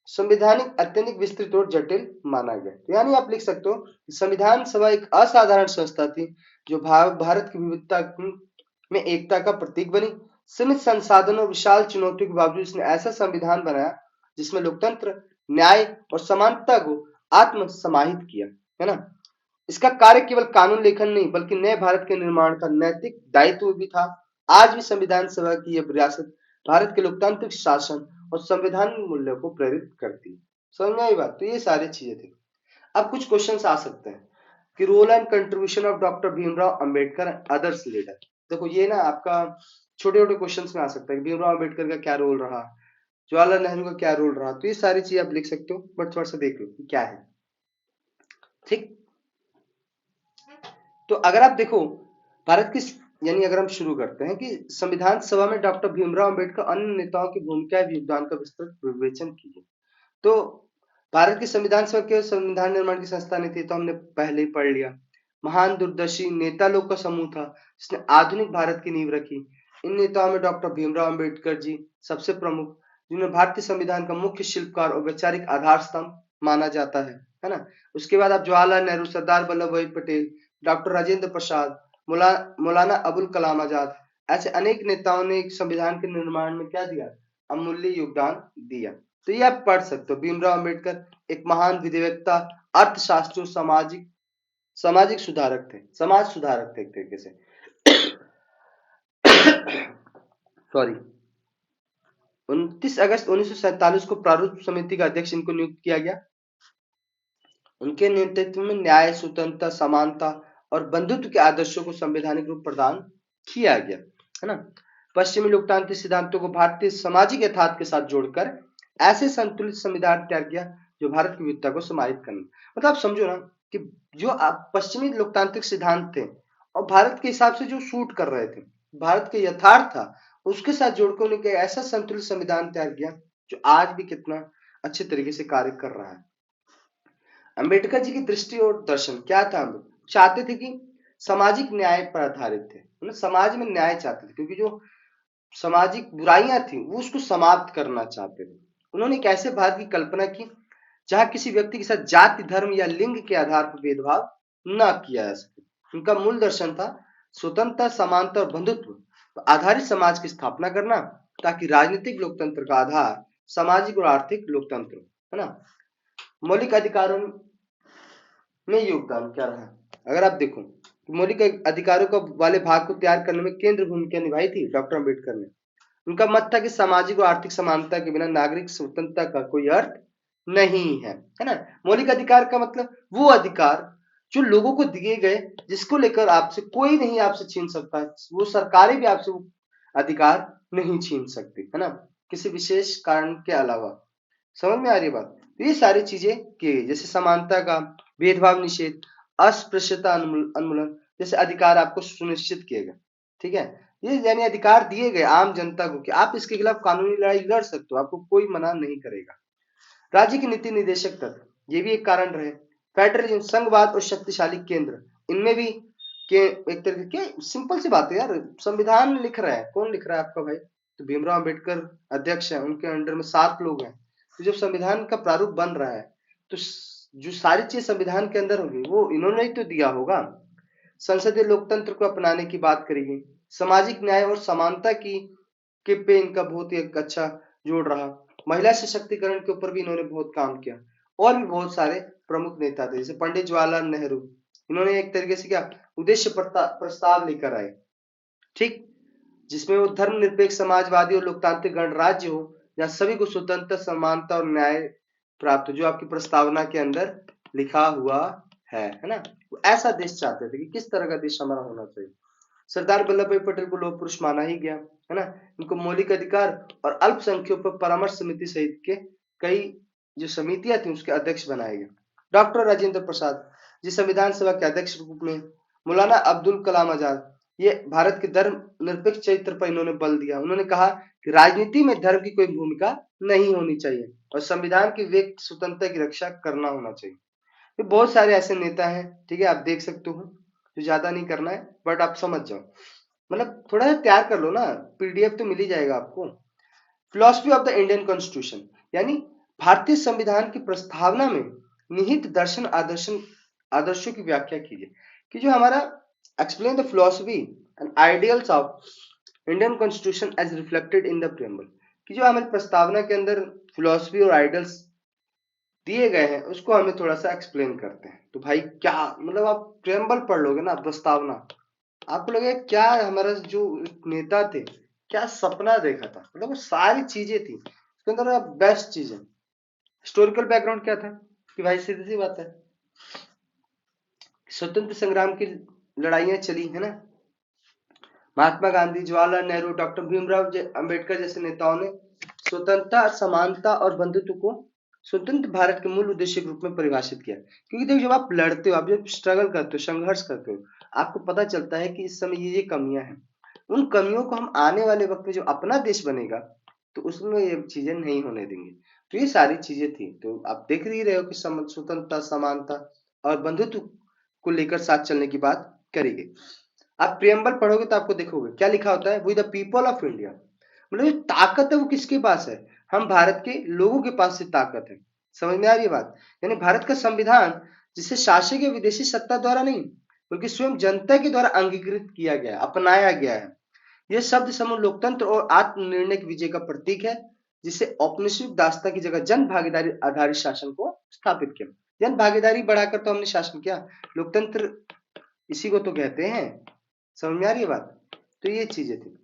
संवैधानिक अत्यधिक विस्तृत और जटिल माना गया। तो यानी आप लिख सकते हो, संविधान सभा एक असाधारण संस्था थी जो भारत की विविधता में एकता का प्रतीक बनी। सीमित संसाधनों और विशाल चुनौतियों के बावजूद इसने ऐसा संविधान बनाया जिसमें लोकतंत्र, न्याय और समानता को आत्म समाहित किया, है ना। इसका कार्य केवल कानून लेखन नहीं बल्कि नए भारत के निर्माण का नैतिक दायित्व भी था। आज भी संविधान सभा की यह विरासत भारत के लोकतांत्रिक शासन और संवैधानिक मूल्यों को प्रेरित करती है। समझ में आई बात। तो ये सारी चीजें थी। अब कुछ क्वेश्चंस आ सकते हैं कि role and contribution of doctor Bhimrao Ambedkar others leader. देखो ये ना आपका छोटे छोटे क्वेश्चन में आ सकता है कि भीमराव अंबेडकर का क्या रोल रहा, जवाहरलाल नेहरू का क्या रोल रहा। तो ये सारी चीजें आप लिख सकते हो, बट थोड़ा सा देख लो कि क्या है। ठीक, तो अगर आप देखो भारत की, यानी अगर हम शुरू करते हैं कि संविधान सभा में डॉक्टर भीमराव अंबेडकर अन्य नेताओं की भूमिका एवं योगदान का विस्तृत विवेचन कीजिए। तो भारत की संविधान सभा केवल संविधान निर्माण की संस्था नहीं थी, तो हमने पहले ही पढ़ लिया। महान दूरदर्शी नेता लोग का समूह था जिसने आधुनिक भारत की नींव रखी। इन नेताओं में डॉक्टर भीमराव अंबेडकर जी सबसे प्रमुख, जिन्हें भारतीय संविधान का मुख्य शिल्पकार और वैचारिक आधार स्तंभ माना जाता है ना। उसके बाद आप जवाहरलाल नेहरू, सरदार वल्लभ भाई पटेल, डॉक्टर राजेंद्र प्रसाद, मौलाना अबुल कलाम आजाद, ऐसे अनेक नेताओं ने संविधान के निर्माण में क्या दिया, अमूल्य योगदान दिया। तो ये आप पढ़ सकते हो। भीमराव अंबेडकर एक महान विधिवेत्ता, अर्थशास्त्री, सामाजिक सुधारक थे, समाज सुधारक थे एक तरीके से। सॉरी, 29 अगस्त 1947 को प्रारूप समिति का अध्यक्ष इनको नियुक्त किया गया। उनके नेतृत्व में न्याय, स्वतंत्रता, समानता और बंधुत्व के आदर्शों को संवैधानिक रूप प्रदान किया गया, है ना। पश्चिमी लोकतांत्रिक सिद्धांतों को भारतीय सामाजिक यथार्थ के साथ जोड़कर ऐसे संतुलित संविधान तैयार किया जो भारत की विविधता को समाहित करना। मतलब आप समझो ना कि जो पश्चिमी लोकतांत्रिक सिद्धांत थे और भारत के हिसाब से जो सूट कर रहे थे, भारत के यथार्थ था, उसके साथ जोड़कर उन्होंने ऐसा संतुलित संविधान तैयार किया जो आज भी कितना अच्छे तरीके से कार्य कर रहा है। अंबेडकर जी की दृष्टि और दर्शन क्या था, चाहते थे कि सामाजिक न्याय पर आधारित थे, मतलब समाज में न्याय चाहते थे, क्योंकि जो सामाजिक बुराइयां थी वो उसको समाप्त करना चाहते थे। उन्होंने एक ऐसे भारत की कल्पना की जहां किसी व्यक्ति के साथ जाति, धर्म या लिंग के आधार पर भेदभाव न किया जा सके। उनका मूल दर्शन था स्वतंत्रता, समानता और बंधुत्व आधारित समाज की स्थापना करना, ताकि राजनीतिक लोकतंत्र का आधार सामाजिक और आर्थिक लोकतंत्र, है ना। मौलिक अधिकारों में योगदान क्या रहा, अगर आप देखो मौलिक अधिकारों का वाले भाग को तैयार करने में केंद्र भूमिका निभाई थी डॉक्टर अंबेडकर ने। उनका मत था कि सामाजिक और आर्थिक समानता के बिना नागरिक स्वतंत्रता का कोई अर्थ नहीं है ना। मौलिक अधिकार का मतलब वो अधिकार जो लोगों को दिए गए, जिसको लेकर आपसे कोई नहीं आपसे छीन सकता, वो सरकारें भी आपसे वो अधिकार नहीं छीन सकती, है ना, किसी विशेष कारण के अलावा। समझ में आ रही बात। तो ये सारी चीजें की गई, जैसे समानता का, भेदभाव निषेध, अस्पृश्यता उन्मूलन जैसे अधिकार आपको सुनिश्चित किए गए। ठीक है, ये यानी अधिकार दिए गए आम जनता को कि आप इसके खिलाफ कानूनी लड़ाई लड़ सकते हो, आपको कोई मना नहीं करेगा। राज्य की नीति निर्देशक तत्व ये भी एक कारण रहे। फेडरलिज्म, संघवाद और शक्तिशाली केंद्र, इनमें भी के एक तरीके के सिंपल सी बात है यार, संविधान लिख रहा है, कौन लिख रहा है आपका भाई, तो भीमराव अंबेडकर अध्यक्ष है, उनके अंडर में 7 लोग हैं। तो जब संविधान का प्रारूप बन रहा है तो जो सारी चीज संविधान के अंदर होगी वो इन्होंने ही तो दिया होगा। संसदीय लोकतंत्र को अपनाने की बात करेगी, सामाजिक न्याय और समानता की के पे इनका बहुत ही अच्छा जोड़ रहा। महिला सशक्तिकरण के ऊपर भी इन्होंने बहुत काम किया। और भी बहुत सारे प्रमुख नेता थे, जैसे पंडित जवाहरलाल नेहरू, इन्होंने एक तरीके से क्या उद्देश्य प्रस्ताव लेकर आए, ठीक, जिसमें वो धर्मनिरपेक्ष, समाजवादी और लोकतांत्रिक गणराज्य हो जहां सभी को स्वतंत्रता, समानता और न्याय प्राप्त हो, जो आपकी प्रस्तावना के अंदर लिखा हुआ है ना। वो ऐसा देश चाहते थे कि किस तरह का देश हमारा होना चाहिए। सरदार वल्लभ भाई पटेल को लोह पुरुष माना ही गया, है ना। इनको मौलिक अधिकार और अल्पसंख्यकों पर परामर्श समिति सहित के कई जो समितियां थी उसके अध्यक्ष बनाए गए। डॉक्टर राजेंद्र प्रसाद जी संविधान सभा के अध्यक्ष रूप में, मौलाना अब्दुल कलाम आजाद ये भारत के धर्म निरपेक्ष चरित्र पर इन्होंने बल दिया। उन्होंने कहा कि राजनीति में धर्म की कोई भूमिका नहीं होनी चाहिए और संविधान की व्यक्ति स्वतंत्रता की रक्षा करना होना चाहिए। तो बहुत सारे ऐसे नेता हैं, ठीक है, आप देख सकते हो, तो ज्यादा नहीं करना है बट आप समझ जाओ, मतलब थोड़ा सा तैयार कर लो ना, पीडीएफ तो मिल ही जाएगा आपको। Philosophy of the Indian constitution, यानी भारतीय संविधान की प्रस्तावना में निहित दर्शन आदर्शों की व्याख्या कीजिए। कि जो हमारा explain the philosophy and ideals of Indian constitution as reflected in the preamble, कि जो हमारी प्रस्तावना के अंदर फिलॉसफी और आइडियल्स दिए गए हैं उसको हमें थोड़ा सा एक्सप्लेन करते हैं। तो भाई क्या मतलब, आप प्रेम्बल पढ़ लोगे ना, प्रस्तावना, आपको लगेगा क्या हमारा जो नेता थे क्या सपना देखा था, मतलब वो सारी चीजें थी उसके अंदर, बेस्ट चीज है। हिस्टोरिकल बैकग्राउंड क्या था कि भाई सीधी सी बात है, स्वतंत्र संग्राम की लड़ाइयां चली है ना, महात्मा गांधी, जवाहरलाल नेहरू, डॉक्टर भीमराव अंबेडकर जैसे नेताओं ने स्वतंत्रता, समानता और बंधुत्व को स्वतंत्र भारत के मूल उद्देश्य के रूप में परिभाषित किया। क्योंकि देखो जब आप लड़ते हो, आप जब स्ट्रगल करते हो, संघर्ष करते हो, आपको पता चलता है कि इस समय ये कमियां हैं, उन कमियों को हम आने वाले वक्त में जो अपना देश बनेगा तो उसमें ये चीजें नहीं होने देंगे। तो ये सारी चीजें थी, तो आप देख ही रहे हो कि स्वतंत्रता, समानता और बंधुत्व को लेकर साथ चलने की बात करी गई। आप प्रियम्बल पढ़ोगे तो आपको देखोगे क्या लिखा होता है, we the people of India, मतलब जो ताकत है वो किसके पास है, हम भारत के लोगों के पास से ताकत है। समझ में आ रही है बात? यानी भारत का संविधान जिसे शासकीय विदेशी सत्ता द्वारा नहीं बल्कि स्वयं जनता के द्वारा अंगीकृत किया गया, अपनाया गया है। यह शब्द समूह लोकतंत्र और आत्मनिर्णय की विजय का प्रतीक है, जिसे औपनिवेशिक दासता की जगह जन भागीदारी आधारित शासन को स्थापित किया। जन भागीदारी बढ़ाकर तो हमने शासन किया, लोकतंत्र इसी को तो कहते हैं। समझ में आ रही है बात? तो ये चीजें थी।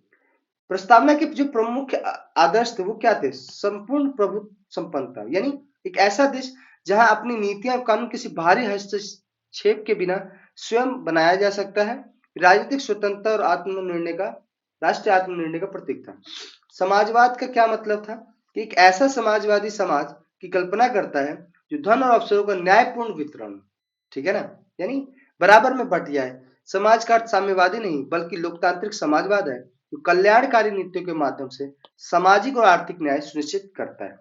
प्रस्तावना के जो प्रमुख आदर्श थे वो क्या थे? संपूर्ण प्रभुत्व संपन्नता, यानी एक ऐसा देश जहां अपनी नीतियां कानून किसी बाहरी हस्तक्षेप के बिना स्वयं बनाया जा सकता है। राजनीतिक स्वतंत्रता और आत्मनिर्णय का, राष्ट्रीय आत्मनिर्णय का प्रतीक था। समाजवाद का क्या मतलब था? कि एक ऐसा समाजवादी समाज की कल्पना करता है जो धन और अवसरों का न्यायपूर्ण वितरण, ठीक है ना, यानी बराबर में बट जाए। समाज का अर्थ साम्यवादी नहीं बल्कि लोकतांत्रिक समाजवाद है, जो कल्याणकारी नीतियों के माध्यम से सामाजिक और आर्थिक न्याय सुनिश्चित करता है।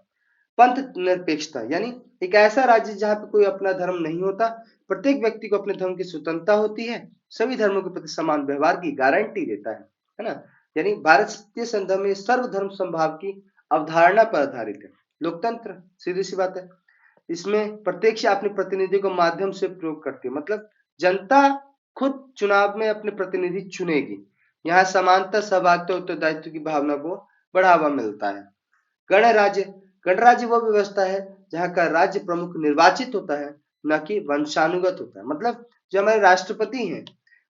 पंथ निरपेक्षता, यानी एक ऐसा राज्य जहां पे कोई अपना धर्म नहीं होता, प्रत्येक व्यक्ति को अपने धर्म की स्वतंत्रता होती है, सभी धर्मों के प्रति समान व्यवहार की गारंटी देता है ना। यानी भारतीय संविधान में सर्वधर्म समभाव की अवधारणा पर आधारित है। लोकतंत्र सीधी सी बात है, इसमें प्रत्येक अपने प्रतिनिधि को माध्यम से प्रयोग करती है, मतलब जनता खुद चुनाव में अपने प्रतिनिधि चुनेगी। यहाँ समानता, सहभागिता, उत्तरदायित्व की भावना को बढ़ावा मिलता है। गणराज्य, गणराज्य वह व्यवस्था है जहाँ का राज्य प्रमुख निर्वाचित होता है, न कि वंशानुगत होता है। मतलब जो हमारे राष्ट्रपति हैं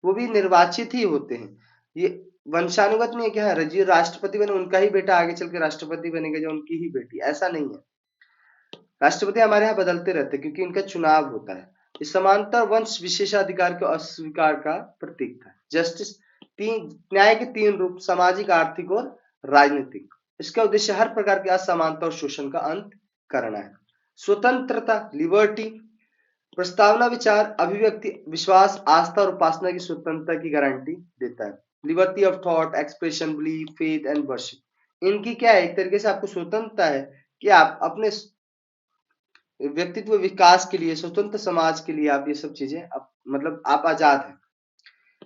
वो भी निर्वाचित ही होते हैं, ये वंशानुगत नहीं है कि हाँ जो राष्ट्रपति बने उनका ही बेटा आगे चल के राष्ट्रपति बनेगा, जो उनकी ही बेटी, ऐसा नहीं है। राष्ट्रपति हमारे यहाँ बदलते रहते हैं क्योंकि इनका चुनाव होता है। इस समानता वंश विशेषाधिकार को अस्वीकार का प्रतीक था। जस्टिस, तीन न्याय के तीन रूप, सामाजिक, आर्थिक और राजनीतिक। इसका उद्देश्य हर प्रकार की असमानता और शोषण का अंत करना है। स्वतंत्रता, लिबर्टी, प्रस्तावना विचार, अभिव्यक्ति, विश्वास, आस्था और उपासना की स्वतंत्रता की गारंटी देता है। Liberty of thought, expression, belief, faith and worship, इनकी क्या है, एक तरीके से आपको स्वतंत्रता है कि आप अपने व्यक्तित्व विकास के लिए, स्वतंत्र समाज के लिए आप ये सब चीजें मतलब आप आजाद हैं।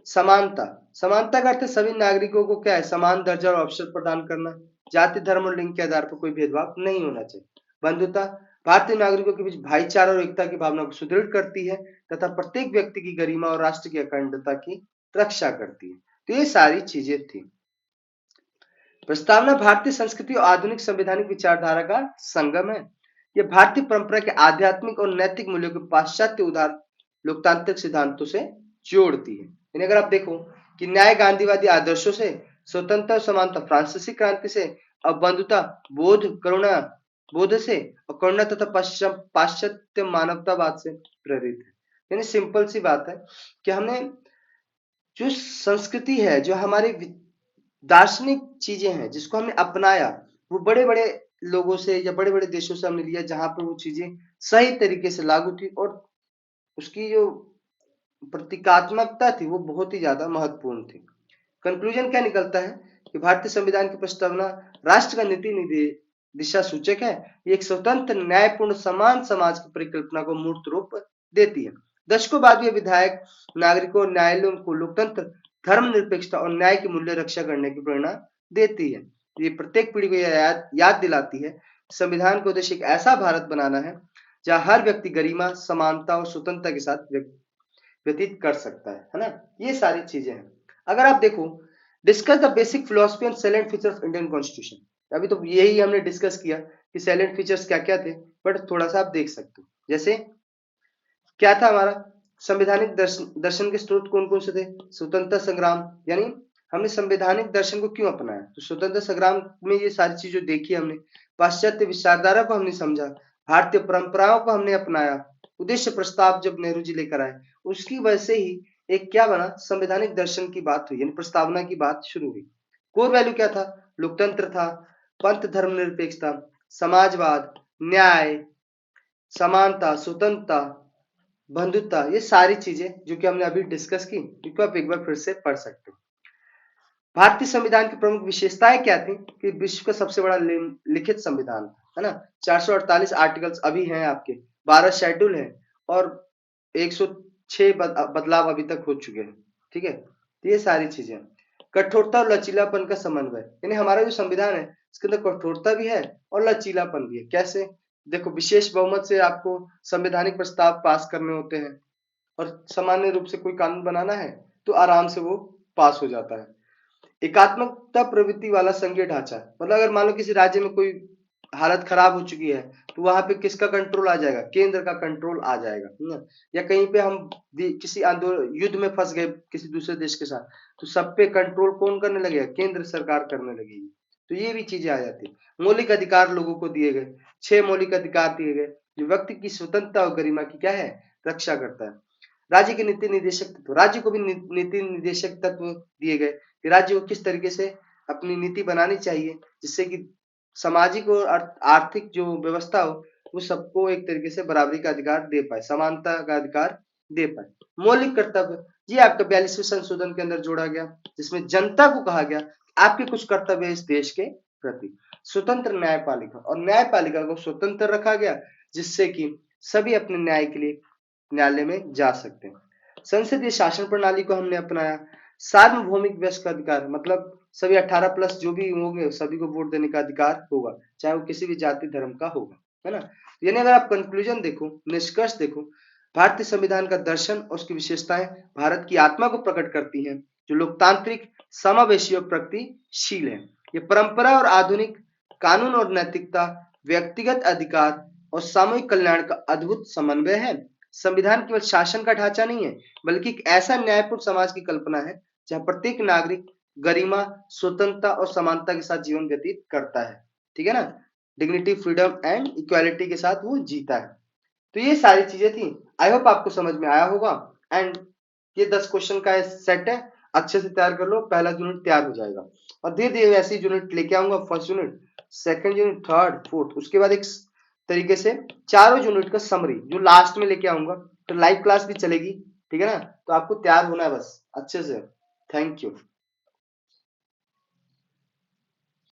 समानता, समानता का अर्थ है सभी नागरिकों को क्या है, समान दर्जा और अवसर प्रदान करना, जाति, धर्म और लिंग के आधार पर कोई भेदभाव नहीं होना चाहिए। बंधुता, भारतीय नागरिकों के बीच भाईचारा और एकता की भावना को सुदृढ़ करती है तथा प्रत्येक व्यक्ति की गरिमा और राष्ट्र की अखंडता की रक्षा करती है। तो ये सारी चीजें थी। प्रस्तावना भारतीय संस्कृति और आधुनिक संवैधानिक विचारधारा का संगम है। यह भारतीय परंपरा के आध्यात्मिक और नैतिक मूल्यों को पाश्चात्य उदार लोकतांत्रिक सिद्धांतों से जोड़ती है। यानी अगर आप देखो कि न्याय गांधीवादी आदर्शों से, स्वतंत्रता और समानता फ्रांसीसी क्रांति से, और बंधुता बोध से, और करुणा तथा पाश्चात्य मानवतावाद से प्रेरित है। यानी सिंपल सी बात है कि हमने जो संस्कृति है, जो हमारी दार्शनिक चीजें हैं जिसको हमने अपनाया, वो बड़े बड़े लोगों से या बड़े बड़े देशों से हमने लिया जहां पर वो चीजें सही तरीके से लागू थी और उसकी जो प्रतीकात्मकता थी वो बहुत ही ज्यादा महत्वपूर्ण थी। कंक्लूजन क्या निकलता है कि भारतीय संविधान की प्रस्तावना राष्ट्र का नीति दिशा सूचक है। ये एक स्वतंत्र, न्यायपूर्ण, समान समाज की परिकल्पना को मूर्त रूप देती है। दशकों बाद ये विधायक नागरिकों, न्यायालयों को लोकतंत्र, धर्मनिरपेक्षता और न्याय की मूल्य रक्षा करने की प्रेरणा देती है। ये प्रत्येक पीढ़ी को याद दिलाती है, संविधान का उद्देश्य एक ऐसा भारत बनाना है जहाँ हर व्यक्ति गरिमा, समानता और स्वतंत्रता के साथ व्यतीत कर सकता है ना। ये सारी चीजें हैं। अगर आप देखो, discuss the basic philosophy and salient feature of Indian constitution. अभी तो यही हमने डिस्कस किया कि सैलेंट फीचर्स क्या क्या थे, बट थोड़ा सा आप देख सकते हो। जैसे क्या था हमारा संवैधानिक दर्शन के स्रोत कौन कौन से थे? स्वतंत्रता संग्राम, यानी हमने संवैधानिक दर्शन को क्यों अपनाया? तो स्वतंत्रता संग्राम में ये सारी चीजें देखी हमने। पाश्चात्य विचारधारा को हमने समझा, भारतीय परंपराओं को हमने अपनाया, उद्देश्य प्रस्ताव जब नेहरू जी लेकर आए, उसकी वजह से ही एक क्या बना, संवैधानिक दर्शन की बात हुई, यानी प्रस्तावना की बात शुरू हुई। कोर वैल्यू क्या था? लोकतंत्र था, पंथ धर्मनिरपेक्षता, समाजवाद, न्याय, समानता, स्वतंत्रता, बंधुत्व, ये सारी चीजें जो कि हमने अभी डिस्कस की, इनको आप एक बार फिर से पढ़ सकते हो। भारतीय संविधान की प्रमुख विशेषताएं क्या थी? कि विश्व का सबसे बड़ा लिखित संविधान है ना। 448 आर्टिकल्स अभी हैं आपके, 12 शेड्यूल हैं और 106 बदलाव अभी तक हो चुके हैं। ठीक है, तो ये सारी चीजें। कठोरता और लचीलापन का समन्वय, यानी हमारा जो संविधान है इसके अंदर कठोरता भी है और लचीलापन भी है। कैसे? देखो, विशेष बहुमत से आपको संवैधानिक प्रस्ताव पास करने होते हैं और सामान्य रूप से कोई कानून बनाना है तो आराम से वो पास हो जाता है। एकात्मकता प्रवृत्ति वाला संघीय ढांचा, मतलब अगर मान लो किसी राज्य में कोई हालत खराब हो चुकी है तो वहां पे किसका कंट्रोल आ जाएगा? केंद्र का कंट्रोल आ जाएगा ना। या कहीं पे हम किसी आंदोलन, युद्ध में फंस गए किसी दूसरे देश के साथ, तो सब पे कंट्रोल कौन करने लगेगा? केंद्र सरकार करने लगेगी। तो ये भी चीजें आ जाती है। मौलिक अधिकार लोगों को दिए गए, 6 मौलिक अधिकार दिए गए जो व्यक्ति की स्वतंत्रता और गरिमा की क्या है? रक्षा करता है। राज्य के नीति निर्देशक तत्व, राज्य को भी नीति निर्देशक तत्व दिए गए कि राज्य को किस तरीके से अपनी नीति बनानी चाहिए जिससे कि सामाजिक और आर्थिक जो व्यवस्था हो वो सबको एक तरीके से बराबरी का अधिकार दे पाए, समानता का अधिकार दे पाए। मौलिक कर्तव्य, ये आपका 42वें संशोधन के अंदर जोड़ा गया जिसमें जनता को कहा गया आपके कुछ कर्तव्य इस देश के प्रति। स्वतंत्र न्यायपालिका, और न्यायपालिका को स्वतंत्र रखा गया जिससे कि सभी अपने न्याय के लिए न्यायालय में जा सकते हैं। संसदीय शासन प्रणाली को हमने अपनाया। सार्वभौमिक वयस्क अधिकार, मतलब सभी 18+ जो भी होंगे सभी को वोट देने का अधिकार होगा, चाहे वो किसी भी जाति धर्म का होगा, है ना। यानी अगर आप कंक्लूजन देखो, निष्कर्ष देखो, भारतीय संविधान का दर्शन और उसकी विशेषताएं भारत की आत्मा को प्रकट करती हैं जो लोकतांत्रिक, समावेशी और प्रगतिशील है। ये परंपरा और आधुनिक, कानून और नैतिकता, व्यक्तिगत अधिकार और सामूहिक कल्याण का अद्भुत समन्वय है। संविधान केवल शासन का ढांचा नहीं है बल्कि एक ऐसा न्यायपूर्ण समाज की कल्पना है जहां प्रत्येक नागरिक गरिमा, स्वतंत्रता और समानता के साथ जीवन व्यतीत करता है। ठीक है ना, डिग्निटी, फ्रीडम एंड इक्वालिटी के साथ वो जीता है। तो ये सारी चीजें थी। आई होप आपको समझ में आया होगा। एंड ये 10 क्वेश्चन का सेट है, अच्छे से तैयार कर लो, पहला यूनिट तैयार हो जाएगा और धीरे धीरे ऐसी यूनिट लेके आऊंगा। First unit, second unit, third, fourth, उसके बाद एक तरीके से चारों यूनिट का समरी जो लास्ट में लेके आऊंगा। तो लाइव क्लास भी चलेगी, ठीक है ना। तो आपको तैयार होना है बस अच्छे से। Thank you.